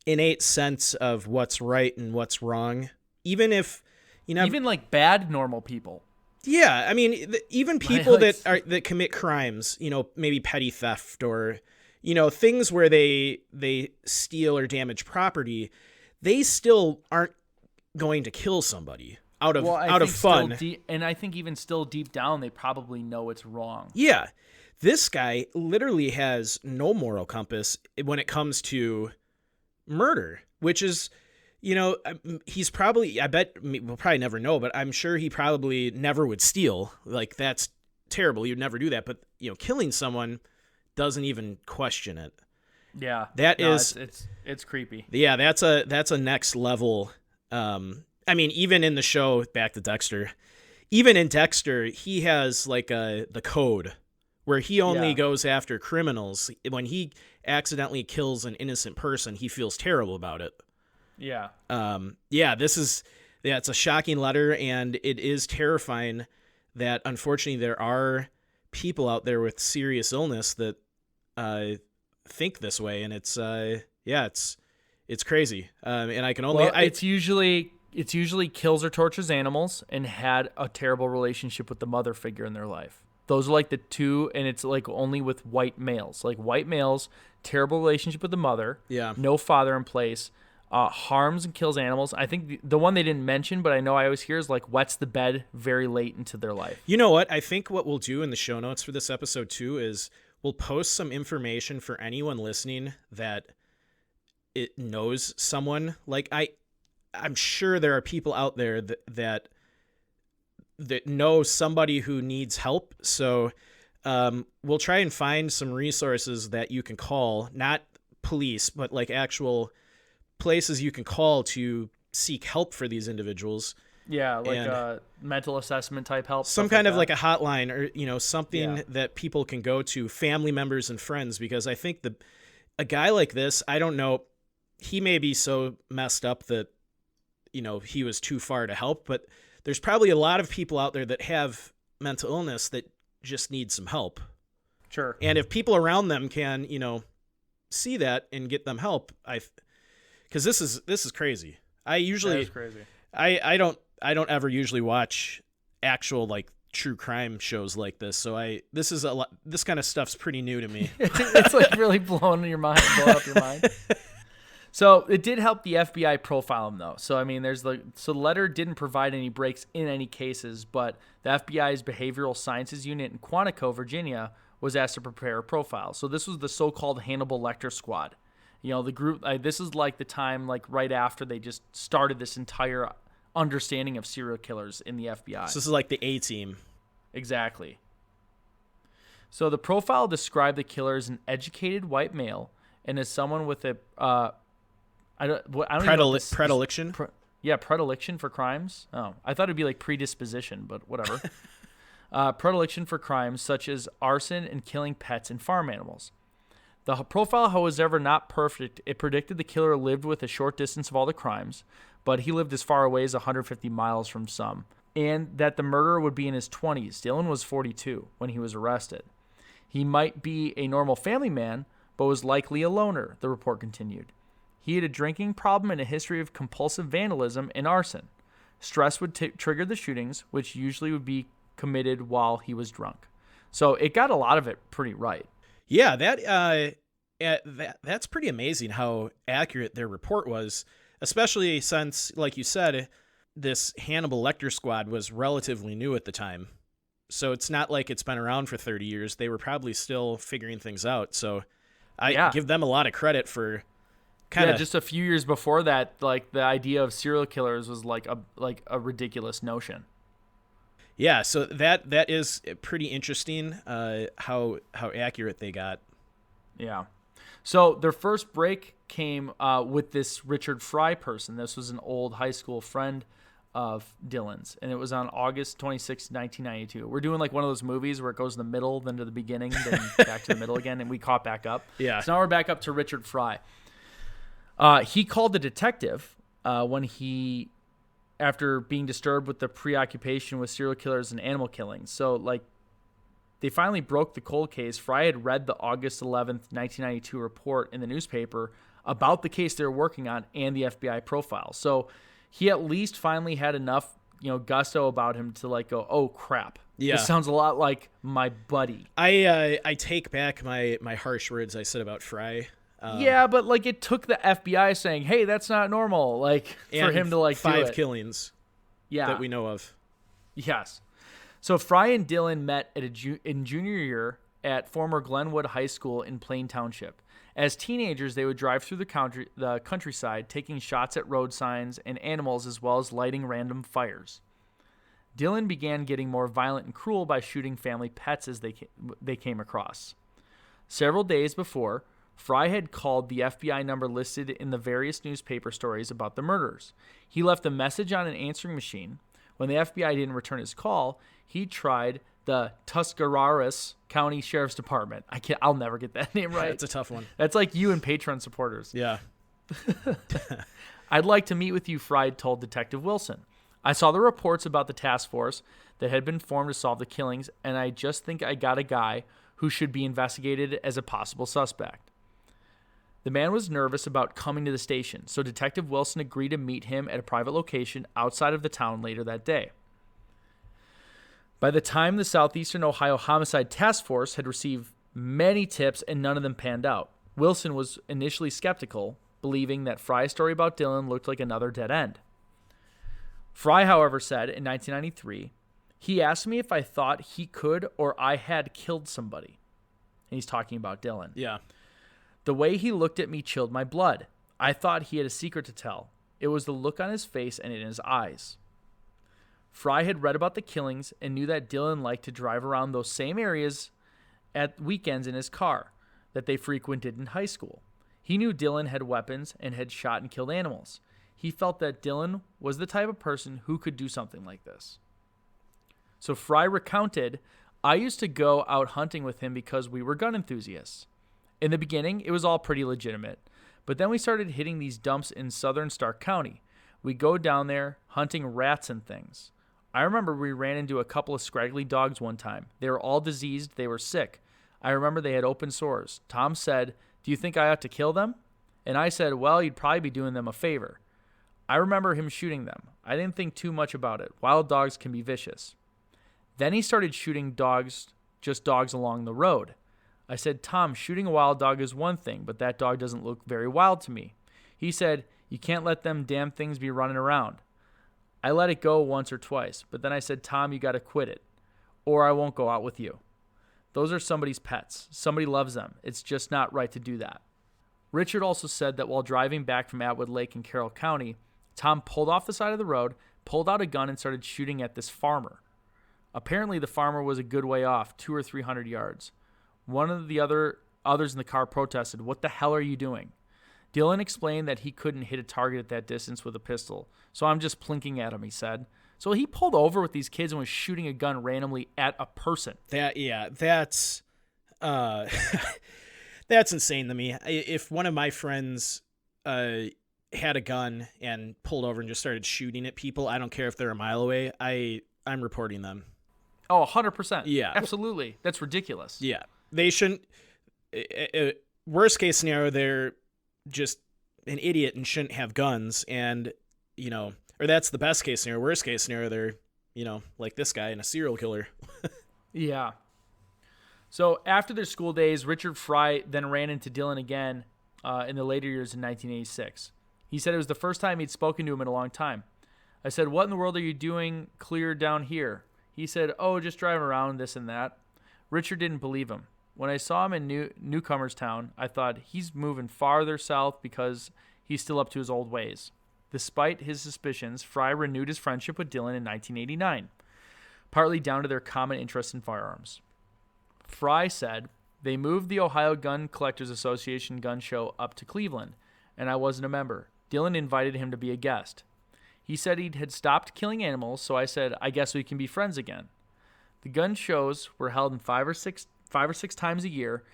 C: innate sense of what's right and what's wrong. Even if,
B: even like bad normal people.
C: Yeah. I mean, even people that commit crimes, maybe petty theft or, things where they steal or damage property, they still aren't going to kill somebody out of fun.
B: And I think even still deep down, they probably know it's wrong.
C: Yeah. This guy literally has no moral compass when it comes to murder, which is, he's probably, we'll probably never know, but I'm sure he probably never would steal. Like, that's terrible. You'd never do that. But, killing someone doesn't even question it.
B: Yeah. It's creepy.
C: Yeah. That's a next level. I mean, even in the show, back to Dexter, even in Dexter, he has like the code where he only goes after criminals. When he accidentally kills an innocent person, he feels terrible about it.
B: Yeah.
C: It's a shocking letter, and it is terrifying that unfortunately there are people out there with serious illness that think this way, and it's crazy. And I can only...
B: It's usually kills or tortures animals and had a terrible relationship with the mother figure in their life. Those are like the two, and it's like only with white males. Like white males, terrible relationship with the mother.
C: Yeah.
B: No father in place. Harms and kills animals. I think the one they didn't mention, but I know I always hear is like wets the bed very late into their life.
C: You know what? I think what we'll do in the show notes for this episode too is we'll post some information for anyone listening that it knows someone. Like I'm sure there are people out there that know somebody who needs help. So we'll try and find some resources that you can call, not police, but like actual places you can call to seek help for these individuals.
B: Yeah, like a mental assessment type help.
C: Some kind of like a hotline or, something that people can go to, family members and friends, because I think a guy like this, I don't know, he may be so messed up that, he was too far to help, but there's probably a lot of people out there that have mental illness that just need some help.
B: Sure.
C: And if people around them can, see that and get them help, because this is crazy. That is crazy. I don't ever usually watch actual like true crime shows like this. So this kind of stuff's pretty new to me.
B: It's like really blow up your mind. So it did help the FBI profile him, though. So, I mean, the letter didn't provide any breaks in any cases, but the FBI's Behavioral Sciences Unit in Quantico, Virginia, was asked to prepare a profile. So this was the so-called Hannibal Lecter squad. The group, this is like the time, like right after they just started this entire understanding of serial killers in the FBI.
C: So this is like the A-team.
B: Exactly. So the profile described the killer as an educated white male and as someone with a... I don't
C: predilection?
B: Predilection for crimes. Oh, I thought it'd be like predisposition, but whatever. predilection for crimes such as arson and killing pets and farm animals. The profile, however, not perfect. It predicted the killer lived with a short distance of all the crimes, but he lived as far away as 150 miles from some, and that the murderer would be in his 20s. Dillon was 42 when he was arrested. He might be a normal family man, but was likely a loner, the report continued. He had a drinking problem and a history of compulsive vandalism and arson. Stress would trigger the shootings, which usually would be committed while he was drunk. So it got a lot of it pretty right.
C: Yeah, that's pretty amazing how accurate their report was, especially since, like you said, this Hannibal Lecter squad was relatively new at the time. So it's not like it's been around for 30 years. They were probably still figuring things out. So I give them a lot of credit for kind of
B: just a few years before that, like the idea of serial killers was like a ridiculous notion.
C: Yeah, so that is pretty interesting how accurate they got.
B: Yeah. So their first break came with this Richard Fry person. This was an old high school friend of Dillon's, and it was on August 26, 1992. We're doing like one of those movies where it goes in the middle, then to the beginning, then back to the middle again, and we caught back up.
C: Yeah.
B: So now we're back up to Richard Fry. He called the detective when he... after being disturbed with the preoccupation with serial killers and animal killings. So, like, they finally broke the cold case. Fry had read the August 11th, 1992 report in the newspaper about the case they were working on and the FBI profile. So he at least finally had enough, gusto about him to, like, go, oh, crap.
C: Yeah.
B: This sounds a lot like my buddy.
C: I take back my harsh words I said about Fry.
B: Yeah, but like it took the FBI saying, "Hey, that's not normal," like for him to like
C: 5
B: do it.
C: Killings, that we know of.
B: Yes. So Fry and Dillon met at in junior year at former Glenwood High School in Plain Township. As teenagers, they would drive through the countryside, taking shots at road signs and animals, as well as lighting random fires. Dillon began getting more violent and cruel by shooting family pets as they came across. Several days before, Fry had called the FBI number listed in the various newspaper stories about the murders. He left a message on an answering machine. When the FBI didn't return his call, he tried the Tuscarawas County Sheriff's Department. I'll never get that name right.
C: It's a tough one.
B: That's like you and Patreon supporters.
C: Yeah.
B: I'd like to meet with you, Fry told Detective Wilson. I saw the reports about the task force that had been formed to solve the killings, and I just think I got a guy who should be investigated as a possible suspect. The man was nervous about coming to the station, so Detective Wilson agreed to meet him at a private location outside of the town later that day. By the time the Southeastern Ohio Homicide Task Force had received many tips and none of them panned out, Wilson was initially skeptical, believing that Fry's story about Dillon looked like another dead end. Fry, however, said in 1993, he asked me if I thought he could or I had killed somebody. And he's talking about Dillon.
C: Yeah.
B: The way he looked at me chilled my blood. I thought he had a secret to tell. It was the look on his face and in his eyes. Fry had read about the killings and knew that Dillon liked to drive around those same areas at weekends in his car that they frequented in high school. He knew Dillon had weapons and had shot and killed animals. He felt that Dillon was the type of person who could do something like this. So Fry recounted, I used to go out hunting with him because we were gun enthusiasts. In the beginning, it was all pretty legitimate, but then we started hitting these dumps in southern Stark County. We'd go down there hunting rats and things. I remember we ran into a couple of scraggly dogs one time. They were all diseased. They were sick. I remember they had open sores. Tom said, do you think I ought to kill them? And I said, well, you'd probably be doing them a favor. I remember him shooting them. I didn't think too much about it. Wild dogs can be vicious. Then he started shooting dogs, just dogs along the road. I said, Tom, shooting a wild dog is one thing, but that dog doesn't look very wild to me. He said, you can't let them damn things be running around. I let it go once or twice, but then I said, Tom, you got to quit it, or I won't go out with you. Those are somebody's pets. Somebody loves them. It's just not right to do that. Richard also said that while driving back from Atwood Lake in Carroll County, Tom pulled off the side of the road, pulled out a gun, and started shooting at this farmer. Apparently, the farmer was a good way off, 200 or 300 yards. One of the others in the car protested, what the hell are you doing? Dillon explained that he couldn't hit a target at that distance with a pistol, so I'm just plinking at him, he said. So he pulled over with these kids and was shooting a gun randomly at a person.
C: That's that's insane to me. If one of my friends had a gun and pulled over and just started shooting at people, I don't care if they're a mile away, I'm reporting them.
B: Oh, 100%.
C: Yeah.
B: Absolutely. That's ridiculous.
C: Yeah. They shouldn't. Worst case scenario, they're just an idiot and shouldn't have guns. And, or that's the best case scenario. Worst case scenario, they're, like this guy and a serial killer.
B: Yeah. So after their school days, Richard Fry then ran into Dillon again in the later years in 1986. He said it was the first time he'd spoken to him in a long time. I said, "What in the world are you doing clear down here?" He said, "Oh, just driving around, this and that." Richard didn't believe him. When I saw him in Newcomers Town, I thought he's moving farther south because he's still up to his old ways. Despite his suspicions, Fry renewed his friendship with Dillon in 1989, partly down to their common interest in firearms. Fry said they moved the Ohio Gun Collectors Association gun show up to Cleveland, and I wasn't a member. Dillon invited him to be a guest. He said he had stopped killing animals, so I said, "I guess we can be friends again." The gun shows were held in five or six times a year,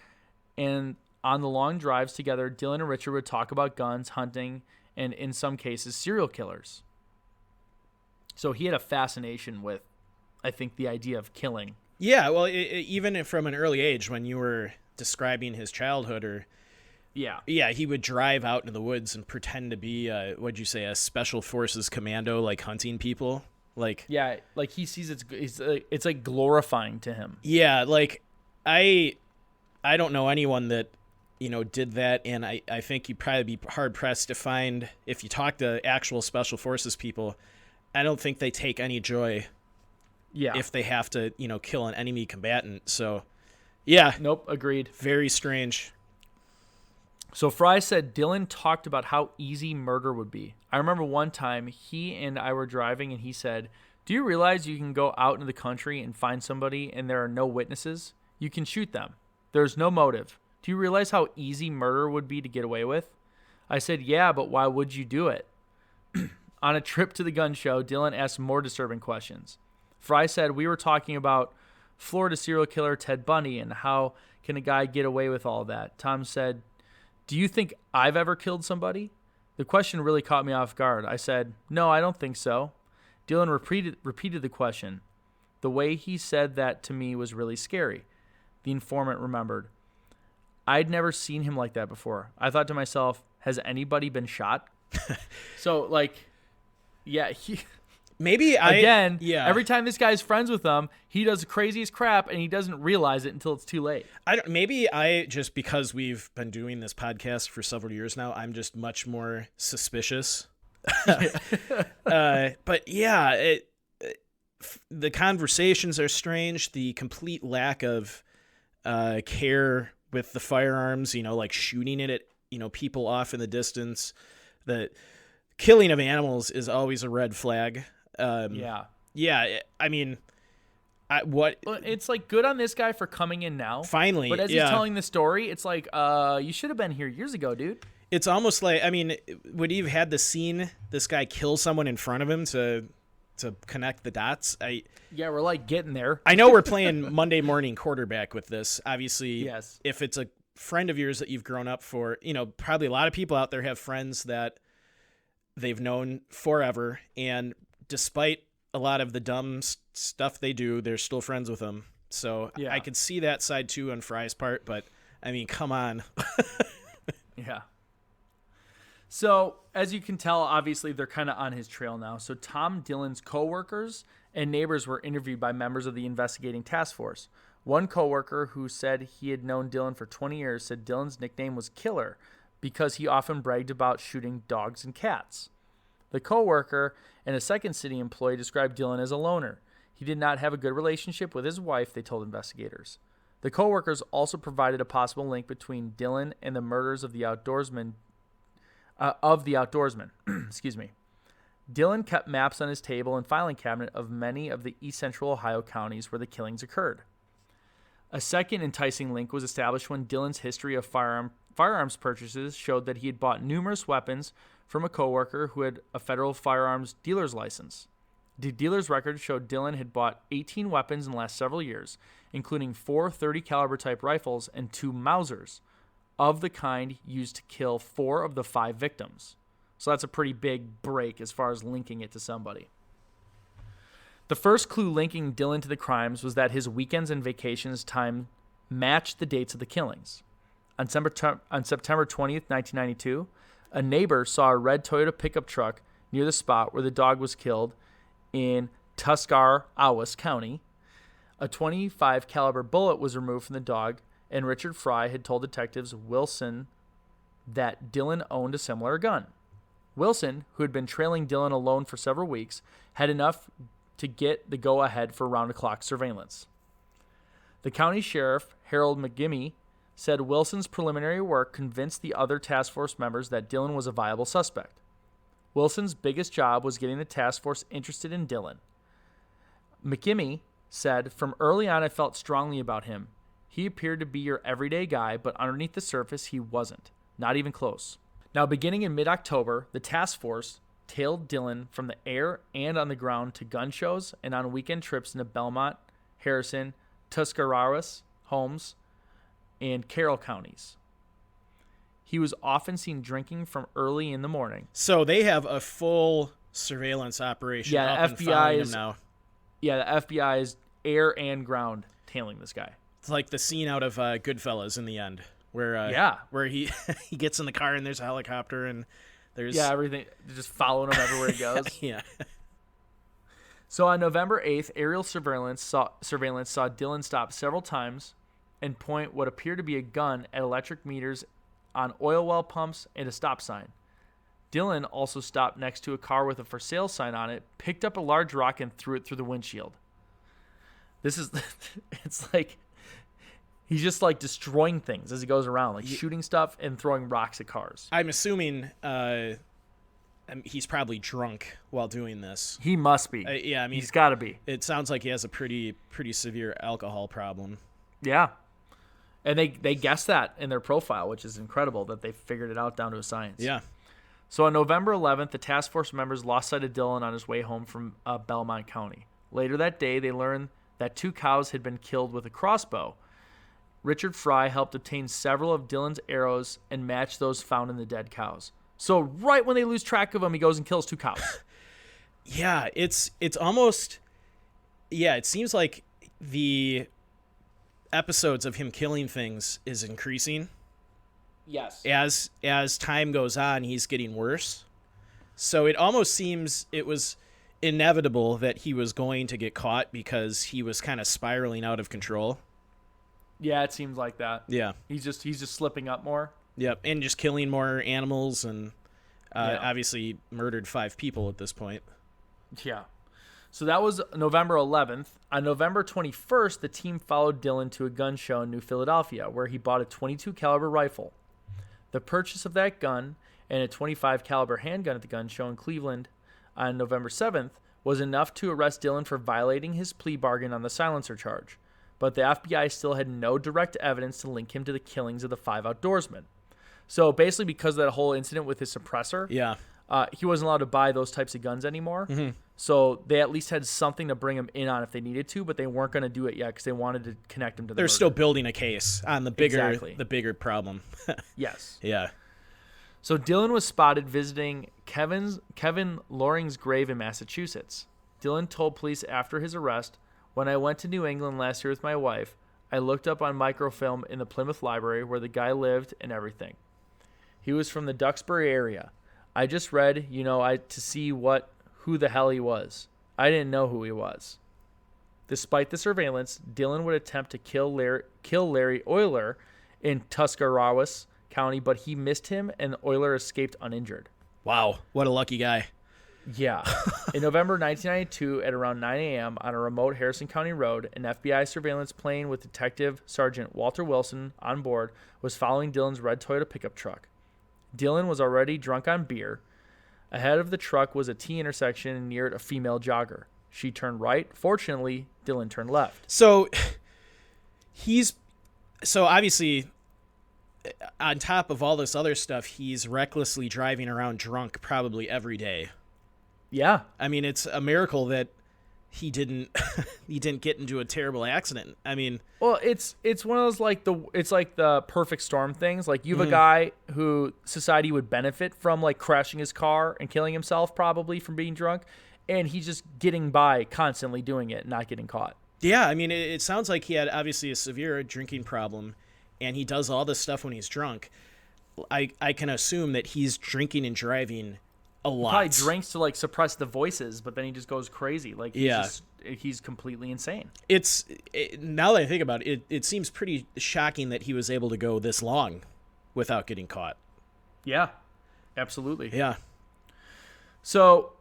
B: and on the long drives together, Dillon and Richard would talk about guns, hunting, and in some cases, serial killers. So he had a fascination with, I think, the idea of killing.
C: Yeah, well, even from an early age, when you were describing his childhood, yeah, he would drive out into the woods and pretend to be, what'd you say, a special forces commando, like hunting people, like
B: he sees it's like glorifying to him.
C: Yeah, like I don't know anyone that did that, and I think you'd probably be hard pressed to find, if you talk to actual special forces people, I don't think they take any joy. Yeah. If they have to, kill an enemy combatant. So, yeah.
B: Nope, agreed.
C: Very strange.
B: So Fry said Dillon talked about how easy murder would be. I remember one time he and I were driving and he said, "Do you realize you can go out into the country and find somebody and there are no witnesses? You can shoot them. There's no motive. Do you realize how easy murder would be to get away with?" I said, "Yeah, but why would you do it?" On a trip to the gun show, Dillon asked more disturbing questions. Fry said, "We were talking about Florida serial killer Ted Bundy and how can a guy get away with all that." Tom said, "Do you think I've ever killed somebody?" The question really caught me off guard. I said, "No, I don't think so." Dillon repeated the question. The way he said that to me was really scary. The informant remembered. I'd never seen him like that before. I thought to myself, has anybody been shot? So, every time this guy's friends with him, he does the craziest crap and he doesn't realize it until it's too late.
C: Because we've been doing this podcast for several years now, I'm just much more suspicious. But yeah, the conversations are strange. The complete lack of care with the firearms, like shooting it at, people off in the distance. The killing of animals is always a red flag. Yeah. I mean,
B: it's like good on this guy for coming in now.
C: Finally.
B: But as he's telling the story, it's like, you should have been here years ago, dude.
C: It's almost like, would he have had the scene, this guy kill someone in front of him to connect the dots?
B: We're like getting there.
C: I know we're playing Monday morning quarterback with this. Obviously,
B: yes.
C: If it's a friend of yours that you've grown up for, probably a lot of people out there have friends that they've known forever, and despite a lot of the dumb stuff they do, they're still friends with them. So I could see that side too on Fry's part, but come on.
B: Yeah. So as you can tell, obviously they're kind of on his trail now. So Tom Dillon's coworkers and neighbors were interviewed by members of the investigating task force. One coworker who said he had known Dillon for 20 years said Dillon's nickname was Killer because he often bragged about shooting dogs and cats. The coworker and a second city employee described Dillon as a loner. He did not have a good relationship with his wife, they told investigators. The coworkers also provided a possible link between Dillon and the murders of the outdoorsman. Excuse me. Dillon kept maps on his table and filing cabinet of many of the east central Ohio counties where the killings occurred. A second enticing link was established when Dillon's history of firearms purchases showed that he had bought numerous weapons from a coworker who had a federal firearms dealer's license. The dealer's records showed Dillon had bought 18 weapons in the last several years, including 4 .30 caliber type rifles and 2 Mausers, of the kind used to kill 4 of the 5 victims. So that's a pretty big break as far as linking it to somebody. The first clue linking Dillon to the crimes was that his weekends and vacations time matched the dates of the killings. On September 20th, 1992, a neighbor saw a red Toyota pickup truck near the spot where the dog was killed in Tuscarawas County. A .25 caliber bullet was removed from the dog, and Richard Fry had told detectives Wilson that Dillon owned a similar gun. Wilson, who had been trailing Dillon alone for several weeks, had enough to get the go-ahead for round-the-clock surveillance. The county sheriff, Harold McGimmie, said Wilson's preliminary work convinced the other task force members that Dillon was a viable suspect. Wilson's biggest job was getting the task force interested in Dillon. McGimmie said, "From early on I felt strongly about him. He appeared to be your everyday guy, but underneath the surface he wasn't. Not even close." Now, beginning in mid-October, the task force tailed Dillon from the air and on the ground to gun shows and on weekend trips into Belmont, Harrison, Tuscarawas, Holmes, and Carroll counties. He was often seen drinking from early in the morning.
C: So they have a full surveillance operation up and following him now.
B: Yeah, the FBI is air and ground tailing this guy.
C: It's like the scene out of Goodfellas in the end, where he he gets in the car and there's a helicopter and there's
B: everything just following him everywhere he goes.
C: Yeah.
B: So on November 8th, aerial surveillance saw Dillon stop several times and point what appeared to be a gun at electric meters on oil well pumps and a stop sign. Dillon also stopped next to a car with a for sale sign on it, picked up a large rock and threw it through the windshield. It's like he's just like destroying things as he goes around, like shooting stuff and throwing rocks at cars.
C: I'm assuming he's probably drunk while doing this.
B: He must be.
C: Yeah, I mean,
B: he's got to be.
C: It sounds like he has a pretty severe alcohol problem.
B: Yeah. And they guessed that in their profile, which is incredible that they figured it out down to a science.
C: Yeah.
B: So on November 11th, the task force members lost sight of Dillon on his way home from Belmont County. Later that day, they learned that 2 cows had been killed with a crossbow. Richard Fry helped obtain several of Dillon's arrows and match those found in the dead cows. So right when they lose track of him, he goes and kills 2 cows.
C: Yeah, it's almost... Yeah, it seems like the episodes of him killing things is increasing.
B: Yes.
C: As time goes on, he's getting worse. So it almost seems it was inevitable that he was going to get caught because he was kind of spiraling out of control.
B: Yeah, it seems like that.
C: Yeah.
B: He's just slipping up more.
C: Yep, and just killing more animals and obviously murdered 5 people at this point.
B: Yeah. So that was November 11th. On November 21st, the team followed Dillon to a gun show in New Philadelphia where he bought a .22 caliber rifle. The purchase of that gun and a .25 caliber handgun at the gun show in Cleveland on November 7th was enough to arrest Dillon for violating his plea bargain on the silencer charge. But the FBI still had no direct evidence to link him to the killings of the 5 outdoorsmen. So basically because of that whole incident with his suppressor, he wasn't allowed to buy those types of guns anymore. Mm-hmm. So they at least had something to bring him in on if they needed to, but they weren't going to do it yet because they wanted to connect him to the
C: They're
B: murder.
C: still building a case on the bigger problem.
B: Yes.
C: Yeah.
B: So Dillon was spotted visiting Kevin Loring's grave in Massachusetts. Dillon told police after his arrest, "When I went to New England last year with my wife, I looked up on microfilm in the Plymouth Library where the guy lived and everything. He was from the Duxbury area. I just read, to see who the hell he was. I didn't know who he was." Despite the surveillance, Dillon would attempt to kill Larry Euler in Tuscarawas County, but he missed him and Euler escaped uninjured.
C: Wow, what a lucky guy.
B: Yeah. In November 1992, at around 9 a.m. on a remote Harrison County road, an FBI surveillance plane with Detective Sergeant Walter Wilson on board was following Dillon's red Toyota pickup truck. Dillon was already drunk on beer. Ahead of the truck was a T intersection and near it a female jogger. She turned right. Fortunately, Dillon turned left.
C: So obviously, on top of all this other stuff, he's recklessly driving around drunk probably every day.
B: Yeah.
C: I mean, it's a miracle that he didn't get into a terrible accident. I mean,
B: well, it's one of those it's like the perfect storm things. Like you have a guy who society would benefit from, like crashing his car and killing himself probably from being drunk, and he's just getting by constantly doing it, not getting caught.
C: Yeah, I mean, it sounds like he had obviously a severe drinking problem, and he does all this stuff when he's drunk. I can assume that he's drinking and driving a lot.
B: He probably drinks to like suppress the voices, but then he just goes crazy. Like he's completely insane.
C: Now that I think about it, it seems pretty shocking that he was able to go this long without getting caught.
B: Yeah, absolutely.
C: Yeah.
B: So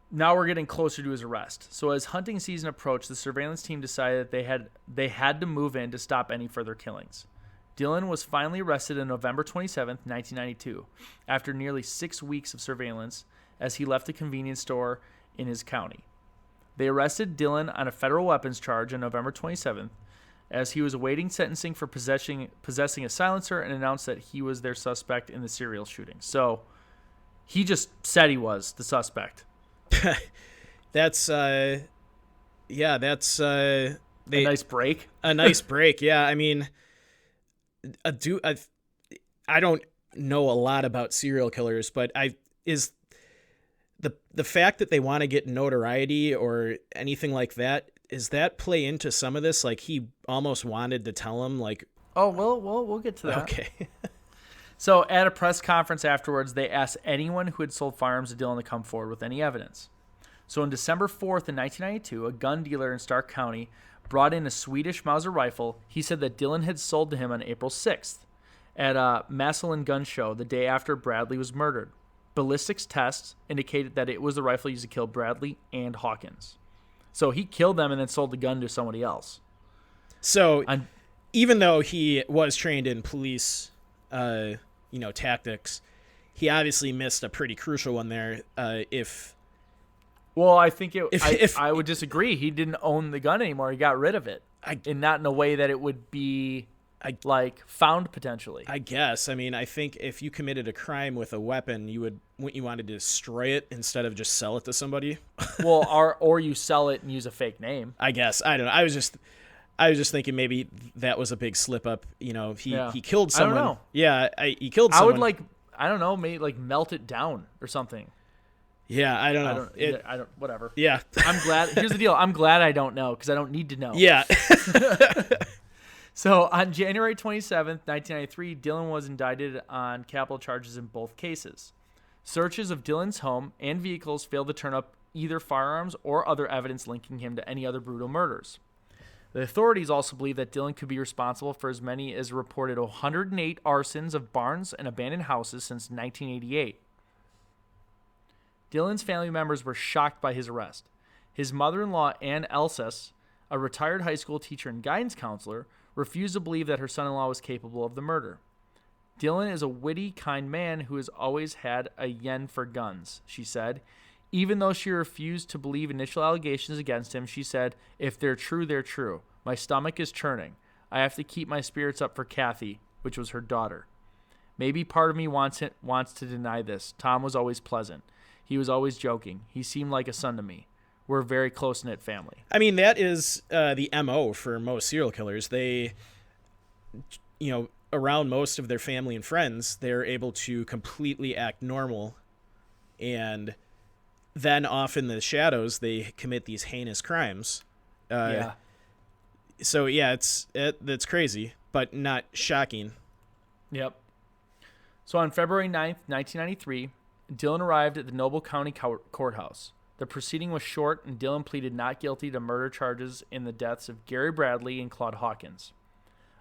B: now we're getting closer to his arrest. So as hunting season approached, the surveillance team decided that they had to move in to stop any further killings. Dillon was finally arrested on November 27, 1992, after nearly 6 weeks of surveillance as he left a convenience store in his county. They arrested Dillon on a federal weapons charge on November 27th as he was awaiting sentencing for possessing a silencer, and announced that he was their suspect in the serial shooting. So he just said he was the suspect.
C: That's a
B: nice break.
C: A nice break, yeah. I mean, I don't know a lot about serial killers, but is the fact that they want to get notoriety or anything like that, is that play into some of this? Like he almost wanted to tell him, like,
B: oh, we'll get to that.
C: Okay.
B: So at a press conference afterwards, they asked anyone who had sold firearms to Dillon to come forward with any evidence. So on December 4th in 1992, a gun dealer in Stark County brought in a Swedish Mauser rifle he said that Dillon had sold to him on April 6th at a Massillon gun show the day after Bradley was murdered. Ballistics tests indicated that it was the rifle used to kill Bradley and Hawkins. So he killed them and then sold the gun to somebody else.
C: So even though he was trained in police, tactics, he obviously missed a pretty crucial one there.
B: Well, I think I would disagree. He didn't own the gun anymore. He got rid of it, and not in a way that it would be found potentially.
C: I guess. I mean, I think if you committed a crime with a weapon, wouldn't you want to destroy it instead of just sell it to somebody?
B: Well, or you sell it and use a fake name.
C: I guess. I don't know. I was just thinking maybe that was a big slip up. You know, he killed someone.
B: I don't know.
C: Yeah, he killed someone.
B: I would maybe melt it down or something.
C: Yeah, I don't know.
B: I don't. Whatever.
C: Yeah.
B: I'm glad. Here's the deal. I'm glad I don't know because I don't need to know.
C: Yeah.
B: So on January 27th, 1993, Dillon was indicted on capital charges in both cases. Searches of Dillon's home and vehicles failed to turn up either firearms or other evidence linking him to any other brutal murders. The authorities also believe that Dillon could be responsible for as many as reported 108 arsons of barns and abandoned houses since 1988. Dillon's family members were shocked by his arrest. His mother-in-law, Ann Elsas, a retired high school teacher and guidance counselor, refused to believe that her son-in-law was capable of the murder. Dillon is a witty, kind man who has always had a yen for guns, she said. Even though she refused to believe initial allegations against him, she said, "If they're true, they're true. My stomach is churning. I have to keep my spirits up for Kathy," which was her daughter. "Maybe part of me wants to deny this. Tom was always pleasant. He was always joking. He seemed like a son to me. We're a very close-knit family."
C: I mean, that is the MO for most serial killers. They, around most of their family and friends, they're able to completely act normal, and then off in the shadows, they commit these heinous crimes.
B: Yeah.
C: So, yeah, that's crazy, but not shocking.
B: Yep. So on February 9th, 1993, Dillon arrived at the Noble County Courthouse. The proceeding was short, and Dillon pleaded not guilty to murder charges in the deaths of Gary Bradley and Claude Hawkins.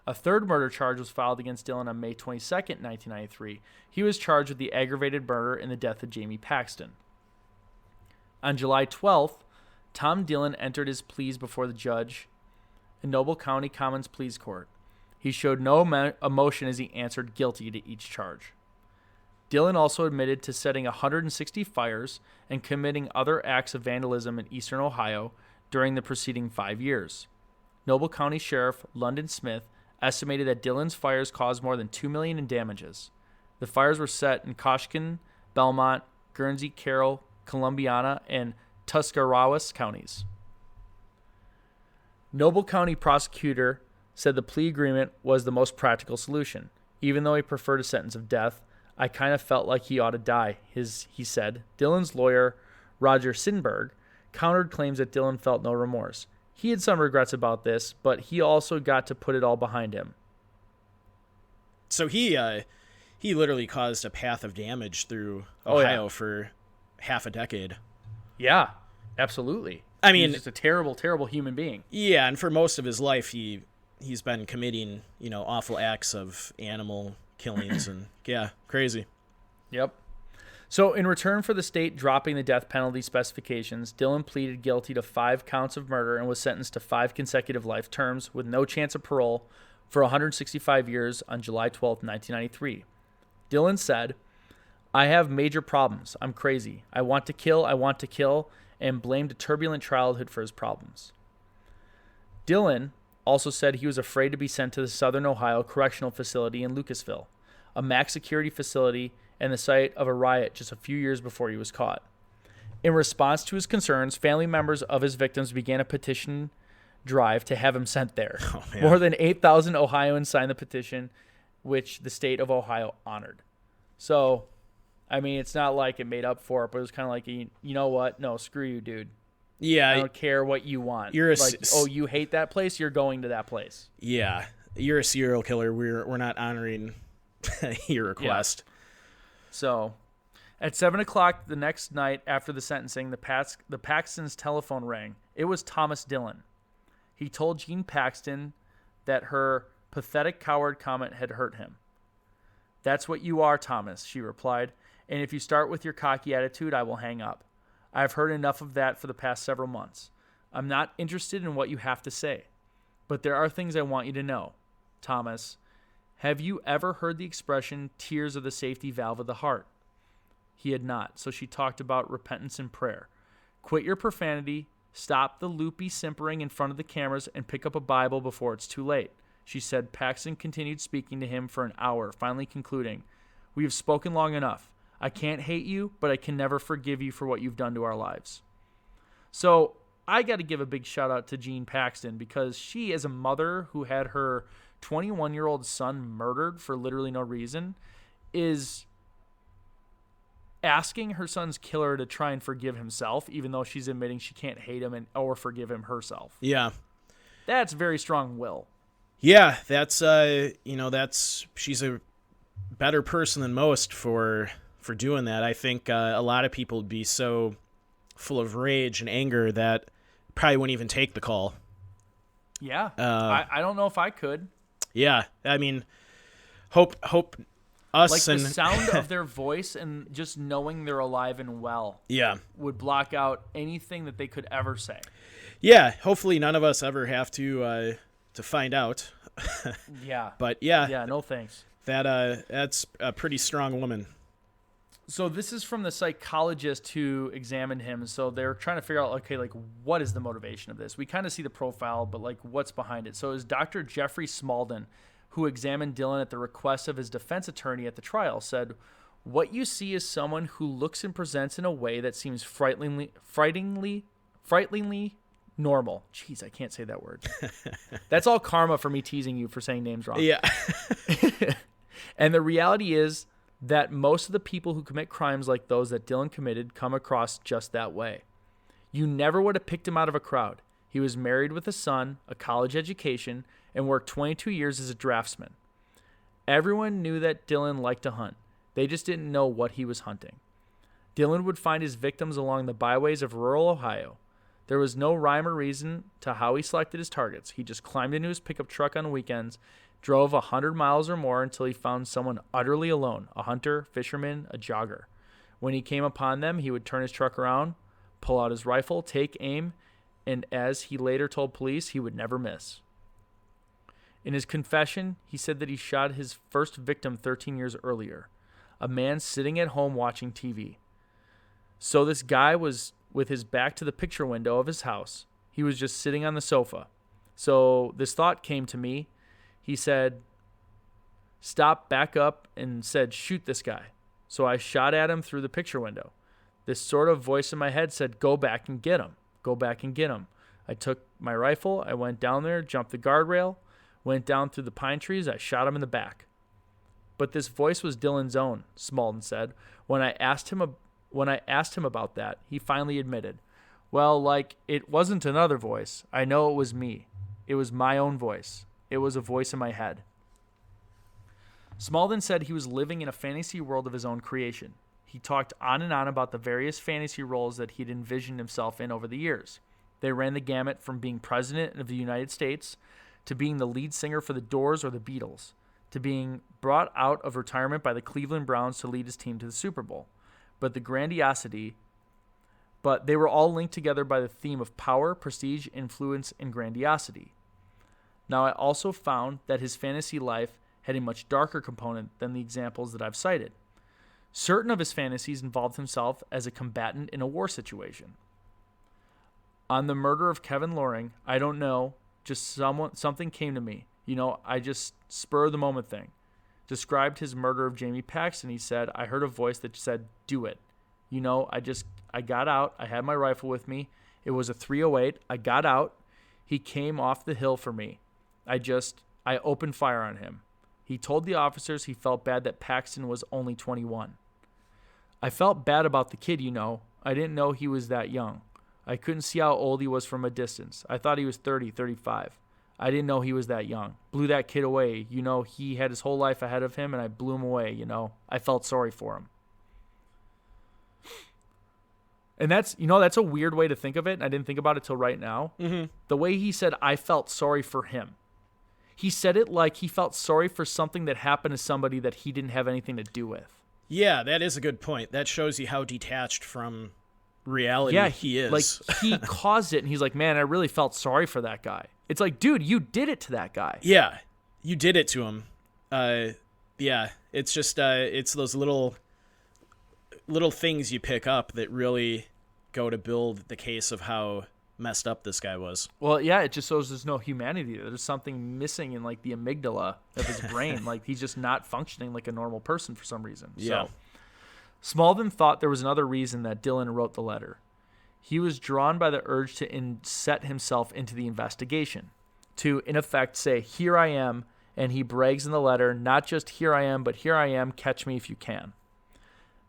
B: A third murder charge was filed against Dillon on May 22nd, 1993. He was charged with the aggravated murder in the death of Jaime Paxton. On July 12th, Tom Dillon entered his pleas before the judge in Noble County Commons Pleas Court. He showed no emotion as he answered guilty to each charge. Dillon also admitted to setting 160 fires and committing other acts of vandalism in eastern Ohio during the preceding 5 years. Noble County Sheriff London Smith estimated that Dillon's fires caused more than $2 million in damages. The fires were set in Koshkin, Belmont, Guernsey, Carroll, Columbiana, and Tuscarawas counties. Noble County prosecutor said the plea agreement was the most practical solution. Even though he preferred a sentence of death, I kind of felt like he ought to die, he said. Dillon's lawyer, Roger Sinberg, countered claims that Dillon felt no remorse. He had some regrets about this, but he also got to put it all behind him.
C: So he literally caused a path of damage through Ohio for half a decade.
B: Yeah, absolutely.
C: I mean,
B: he's just a terrible, terrible human being.
C: Yeah, and for most of his life, he's been committing, awful acts of animal killings and crazy.
B: Yep. So in return for the state dropping the death penalty specifications, Dillon pleaded guilty to 5 counts of murder and was sentenced to 5 consecutive life terms with no chance of parole for 165 years on July 12, 1993. Dillon said, "I have major problems. I'm crazy. I want to kill, and blamed a turbulent childhood for his problems." Dillon also said he was afraid to be sent to the Southern Ohio Correctional Facility in Lucasville, a max security facility and the site of a riot just a few years before he was caught. In response to his concerns, family members of his victims began a petition drive to have him sent there.
C: Oh, man.
B: More than 8,000 Ohioans signed the petition, which the state of Ohio honored. So, I mean, it's not like it made up for it, but it was kind of like, you know what? No, screw you, dude.
C: Yeah.
B: I don't care what you want.
C: You're
B: you hate that place? You're going to that place.
C: Yeah. You're a serial killer. We're not honoring your request.
B: Yeah. So, at 7 o'clock the next night after the sentencing, the Paxton's telephone rang. It was Thomas Dillon. He told Jean Paxton that her pathetic coward comment had hurt him. "That's what you are, Thomas," she replied, "and if you start with your cocky attitude, I will hang up. I have heard enough of that for the past several months. I'm not interested in what you have to say. But there are things I want you to know. Thomas, have you ever heard the expression, tears are the safety valve of the heart?" He had not, so she talked about repentance and prayer. "Quit your profanity, stop the loopy simpering in front of the cameras, and pick up a Bible before it's too late," she said. Paxton continued speaking to him for an hour, finally concluding, "We have spoken long enough. I can't hate you, but I can never forgive you for what you've done to our lives." So I got to give a big shout out to Jean Paxton, because she, as a mother who had her 21-year-old son murdered for literally no reason, is asking her son's killer to try and forgive himself, even though she's admitting she can't hate him or forgive him herself.
C: Yeah.
B: That's very strong will.
C: Yeah, that's she's a better person than most for doing that. I think a lot of people would be so full of rage and anger that probably wouldn't even take the call.
B: Yeah. I don't know if I could.
C: Yeah. I mean, hope us
B: like
C: and
B: the sound of their voice and just knowing they're alive and well.
C: Yeah.
B: Would block out anything that they could ever say.
C: Yeah. Hopefully none of us ever have to find out.
B: Yeah.
C: But yeah.
B: Yeah. No thanks.
C: That's a pretty strong woman.
B: So this is from the psychologist who examined him. So they're trying to figure out, okay, like, what is the motivation of this? We kind of see the profile, but like, what's behind it? So it was Dr. Jeffrey Smalden, who examined Dillon at the request of his defense attorney at the trial, said, "What you see is someone who looks and presents in a way that seems frighteningly normal." Jeez, I can't say that word. That's all karma for me teasing you for saying names wrong.
C: Yeah.
B: And the reality is that most of the people who commit crimes like those that Dillon committed come across just that way. You never would have picked him out of a crowd. He was married with a son, a college education, and worked 22 years as a draftsman. Everyone knew that Dillon liked to hunt. They just didn't know what he was hunting. Dillon would find his victims along the byways of rural Ohio. There was no rhyme or reason to how he selected his targets. He just climbed into his pickup truck on weekends, drove 100 miles or more until he found someone utterly alone, a hunter, fisherman, a jogger. When he came upon them, he would turn his truck around, pull out his rifle, take aim, and as he later told police, he would never miss. In his confession, he said that he shot his first victim 13 years earlier, a man sitting at home watching TV. So this guy was with his back to the picture window of his house. He was just sitting on the sofa. So this thought came to me. He said, "Stop, back up," and said, "Shoot this guy." So I shot at him through the picture window. This sort of voice in my head said, go back and get him. Go back and get him. I took my rifle. I went down there, jumped the guardrail, went down through the pine trees. I shot him in the back. But this voice was Dillon's own, Smalden said. When I asked him about that, he finally admitted, well, like, it wasn't another voice. I know it was me. It was my own voice. It was a voice in my head. Smalden said he was living in a fantasy world of his own creation. He talked on and on about the various fantasy roles that he'd envisioned himself in over the years. They ran the gamut from being president of the United States to being the lead singer for the Doors or the Beatles, to being brought out of retirement by the Cleveland Browns to lead his team to the Super Bowl. But they were all linked together by the theme of power, prestige, influence, and grandiosity. Now, I also found that his fantasy life had a much darker component than the examples that I've cited. Certain of his fantasies involved himself as a combatant in a war situation. On the murder of Kevin Loring, I don't know, just something came to me. I just spur of the moment thing. Described his murder of Jaime Paxton, he said, I heard a voice that said, do it. I got out. I had my rifle with me. It was a .308. I got out. He came off the hill for me. I opened fire on him. He told the officers he felt bad that Paxton was only 21. I felt bad about the kid, I didn't know he was that young. I couldn't see how old he was from a distance. I thought he was 30, 35. I didn't know he was that young. Blew that kid away. He had his whole life ahead of him, and I blew him away, I felt sorry for him. And that's a weird way to think of it, and I didn't think about it till right now. Mm-hmm. The way he said, I felt sorry for him. He said it like he felt sorry for something that happened to somebody that he didn't have anything to do with. Yeah,
C: that is a good point. That shows you how detached from reality he is.
B: Like, he caused it, and he's like, man, I really felt sorry for that guy. It's like, dude, you did it to that guy.
C: Yeah, you did it to him. It's just, it's those little things you pick up that really go to build the case of how messed up this guy was.
B: Well, yeah, it just shows there's no humanity there. There's something missing in, like, the amygdala of his brain. Like, he's just not functioning like a normal person for some reason.
C: Yeah.
B: So Smalden thought there was another reason that Dillon wrote the letter. He was drawn by the urge to set himself into the investigation, to, in effect, say, here I am, and he brags in the letter, not just here I am, but here I am, catch me if you can.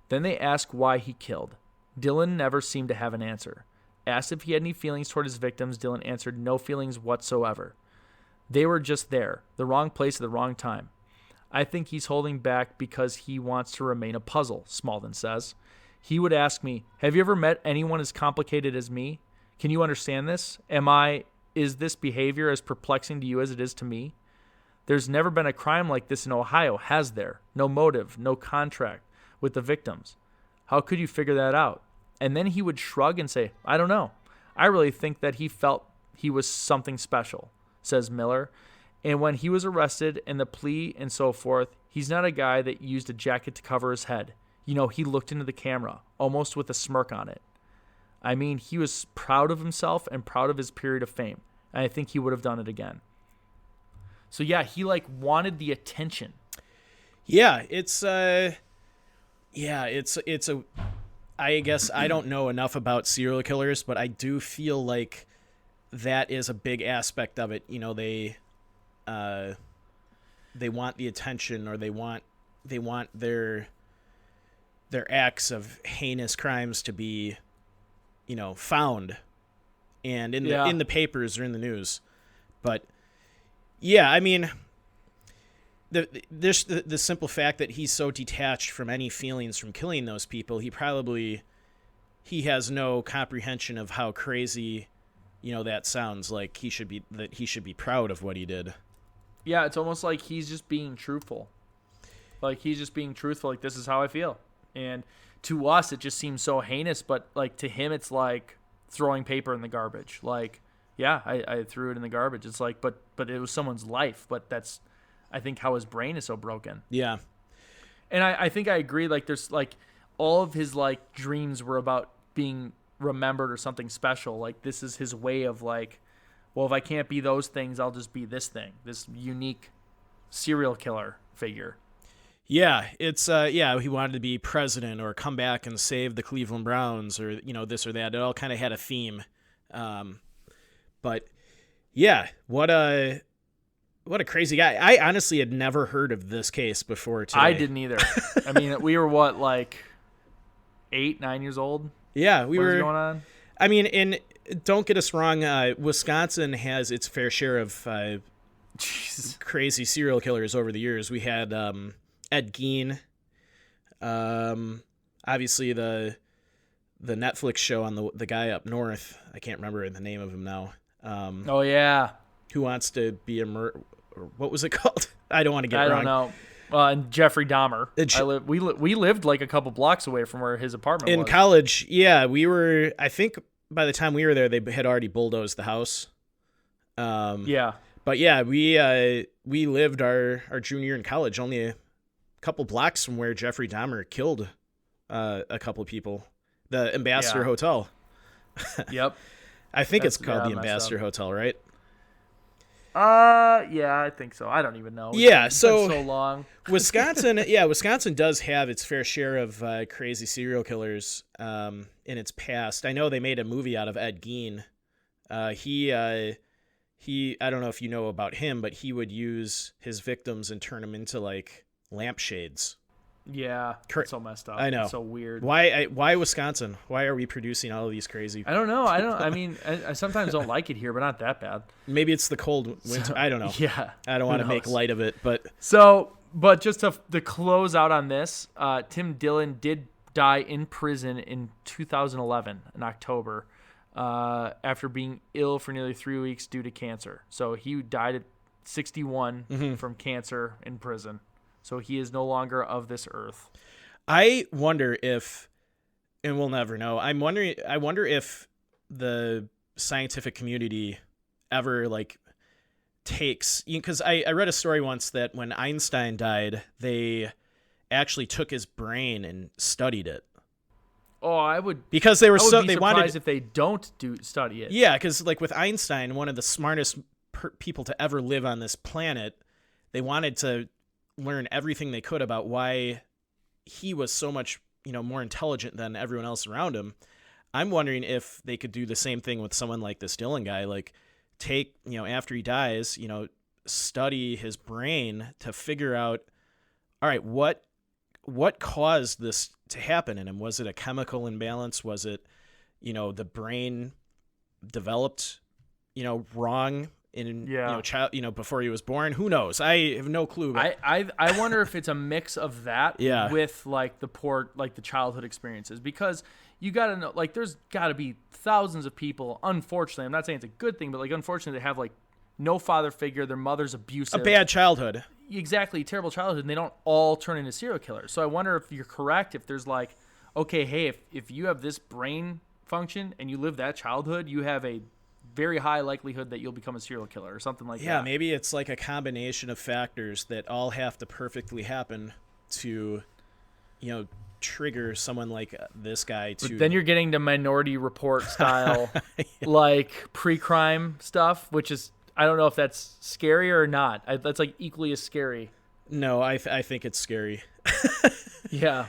B: Then they asked why he killed. Dillon never seemed to have an answer. Asked if he had any feelings toward his victims, Dillon answered no feelings whatsoever. They were just there, the wrong place at the wrong time. I think he's holding back because he wants to remain a puzzle, Smalden says. He would ask me, have you ever met anyone as complicated as me? Can you understand this? Is this behavior as perplexing to you as it is to me? There's never been a crime like this in Ohio, has there? No motive, no contract with the victims. How could you figure that out? And then he would shrug and say, I don't know. I really think that he felt he was something special, says Miller. And when he was arrested and the plea and so forth, he's not a guy that used a jacket to cover his head. He looked into the camera, almost with a smirk on it. I mean, he was proud of himself and proud of his period of fame. And I think he would have done it again. So yeah, he wanted the attention.
C: Yeah, I guess I don't know enough about serial killers, but I do feel like that is a big aspect of it. They want the attention, or they want their acts of heinous crimes to be, found, and in the papers or in the news. But yeah, I mean, the simple fact that he's so detached from any feelings from killing those people, he has no comprehension of how crazy, that sounds. Like he should be proud of what he did.
B: Yeah, it's almost like he's just being truthful. Like this is how I feel. And to us, it just seems so heinous, but like to him, it's like throwing paper in the garbage. Like, yeah, I threw it in the garbage. It's like, but it was someone's life. But that's, I think, how his brain is so broken.
C: Yeah.
B: And I think I agree. Like, there's like all of his like dreams were about being remembered or something special. Like, this is his way of like, well, if I can't be those things, I'll just be this thing, this unique serial killer figure.
C: Yeah, it's he wanted to be president or come back and save the Cleveland Browns or this or that. It all kind of had a theme. But yeah, what a crazy guy. I honestly had never heard of this case before today.
B: I didn't either. I mean, we were what, like 8, 9 years old?
C: Yeah, we
B: what
C: were
B: was going on?
C: I mean, and don't get us wrong, Wisconsin has its fair share of crazy serial killers over the years. We had Ed Gein, obviously the Netflix show on the guy up north. I can't remember the name of him now.
B: Oh yeah,
C: Who Wants to Be a what was it called? I don't want to get it wrong.
B: I don't know. And Jeffrey Dahmer. We lived like a couple blocks away from where his apartment was.
C: In college, yeah, we were. I think by the time we were there, they had already bulldozed the house.
B: Yeah.
C: But yeah, we lived our junior year in college, only a couple blocks from where Jeffrey Dahmer killed a couple people. The Ambassador Hotel.
B: Yep.
C: I think it's called the Ambassador Hotel, right?
B: Yeah, I think so. I don't even know. It's been so long.
C: Wisconsin does have its fair share of crazy serial killers in its past. I know they made a movie out of Ed Gein. He I don't know if you know about him, but he would use his victims and turn them into like lampshades.
B: Yeah, it's so messed up.
C: I know.
B: It's so weird.
C: Why Wisconsin? Why are we producing all of these crazy?
B: I don't know. I mean, I sometimes don't like it here, but not that bad.
C: Maybe it's the cold winter. I don't know.
B: Yeah.
C: I don't want to make light of it, but
B: but just to close out on this, Tim Dillon did die in prison in 2011 in October, after being ill for nearly 3 weeks due to cancer. So he died at 61 from cancer in prison. So he is no longer of this earth.
C: I wonder if, and we'll never know. I wonder if the scientific community ever takes, because I read a story once that when Einstein died, they actually took his brain and studied it.
B: Oh, I would,
C: because they were
B: they wanted if they don't study it.
C: Yeah, because with Einstein, one of the smartest people to ever live on this planet, they wanted to learn everything they could about why he was so much more intelligent than everyone else around him. I'm wondering if they could do the same thing with someone like this Dillon guy, take after he dies, study his brain to figure out, all right, what caused this to happen in him? Was it a chemical imbalance? Was it the brain developed wrong in child before he was born? Who knows? I have no clue. But
B: I wonder if it's a mix of that with the childhood experiences, because you gotta know, there's gotta be thousands of people, unfortunately, I'm not saying it's a good thing, but unfortunately they have no father figure, their mother's abusive,
C: a bad childhood,
B: exactly, terrible childhood, and they don't all turn into serial killers. So I wonder if you're correct, if there's okay, hey, if you have this brain function and you live that childhood, you have a very high likelihood that you'll become a serial killer or something like that.
C: Yeah, maybe it's a combination of factors that all have to perfectly happen to, trigger someone like this guy to.
B: But then you're getting the Minority Report style, pre-crime stuff, which is, I don't know if that's scary or not. That's equally as scary.
C: No, I think it's scary.
B: Yeah.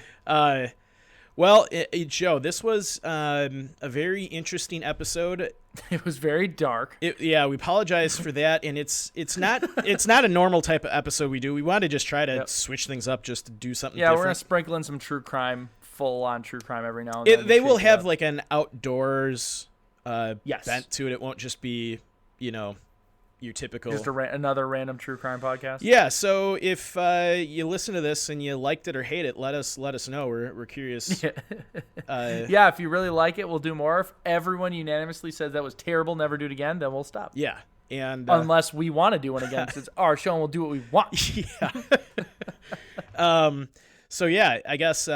C: Well, Joe, this was a very interesting episode.
B: It was very dark.
C: We apologize for that, and it's not a normal type of episode we do. We want to just try to switch things up, just to do something different.
B: We're gonna sprinkle in some true crime, full on true crime every now and then.
C: They will have an outdoors bent to it. It won't just be your typical,
B: just another random true crime podcast.
C: Yeah, so if you listen to this and you liked it or hate it, let us know. We're curious.
B: Yeah, if you really like it, we'll do more. If everyone unanimously says that was terrible, never do it again, then we'll stop.
C: Yeah, and
B: unless we want to do one again, it's our show and we'll do what we want.
C: Yeah. So yeah, I guess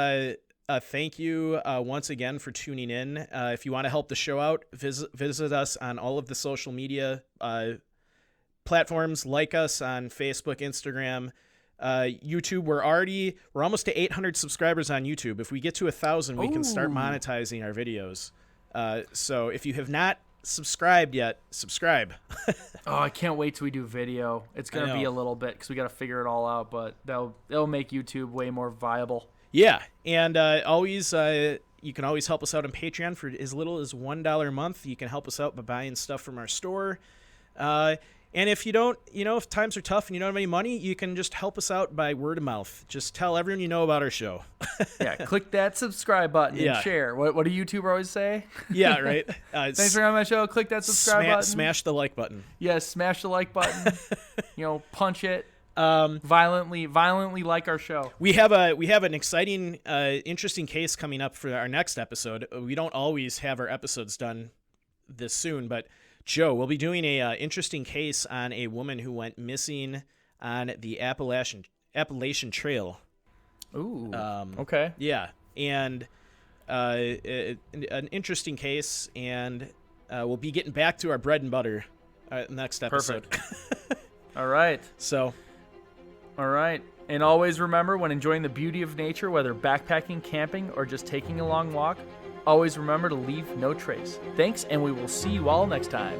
C: thank you once again for tuning in. If you want to help the show out, visit us on all of the social media platforms. Like us on Facebook, Instagram, YouTube. We're almost to 800 subscribers on YouTube. If we get to 1,000, we can start monetizing our videos. So if you have not subscribed yet, subscribe.
B: Oh, I can't wait till we do video. It's going to be a little bit because we got to figure it all out, but it'll make YouTube way more viable.
C: Yeah, and always you can always help us out on Patreon for as little as $1 a month. You can help us out by buying stuff from our store. And if you don't, if times are tough and you don't have any money, you can just help us out by word of mouth. Just tell everyone you know about our show.
B: Yeah, click that subscribe button and share. What do YouTubers always say?
C: Yeah, right.
B: Thanks for coming on my show. Click that subscribe button.
C: Smash the like button.
B: Yes, smash the like button. Punch it. Violently like our show.
C: We have an exciting, interesting case coming up for our next episode. We don't always have our episodes done this soon, but Joe, we'll be doing a interesting case on a woman who went missing on the Appalachian Trail.
B: Ooh. Okay.
C: Yeah, and an interesting case, and we'll be getting back to our bread and butter next episode.
B: Perfect. All right. All right. And always remember, when enjoying the beauty of nature, whether backpacking, camping, or just taking a long walk, always remember to leave no trace. Thanks, and we will see you all next time.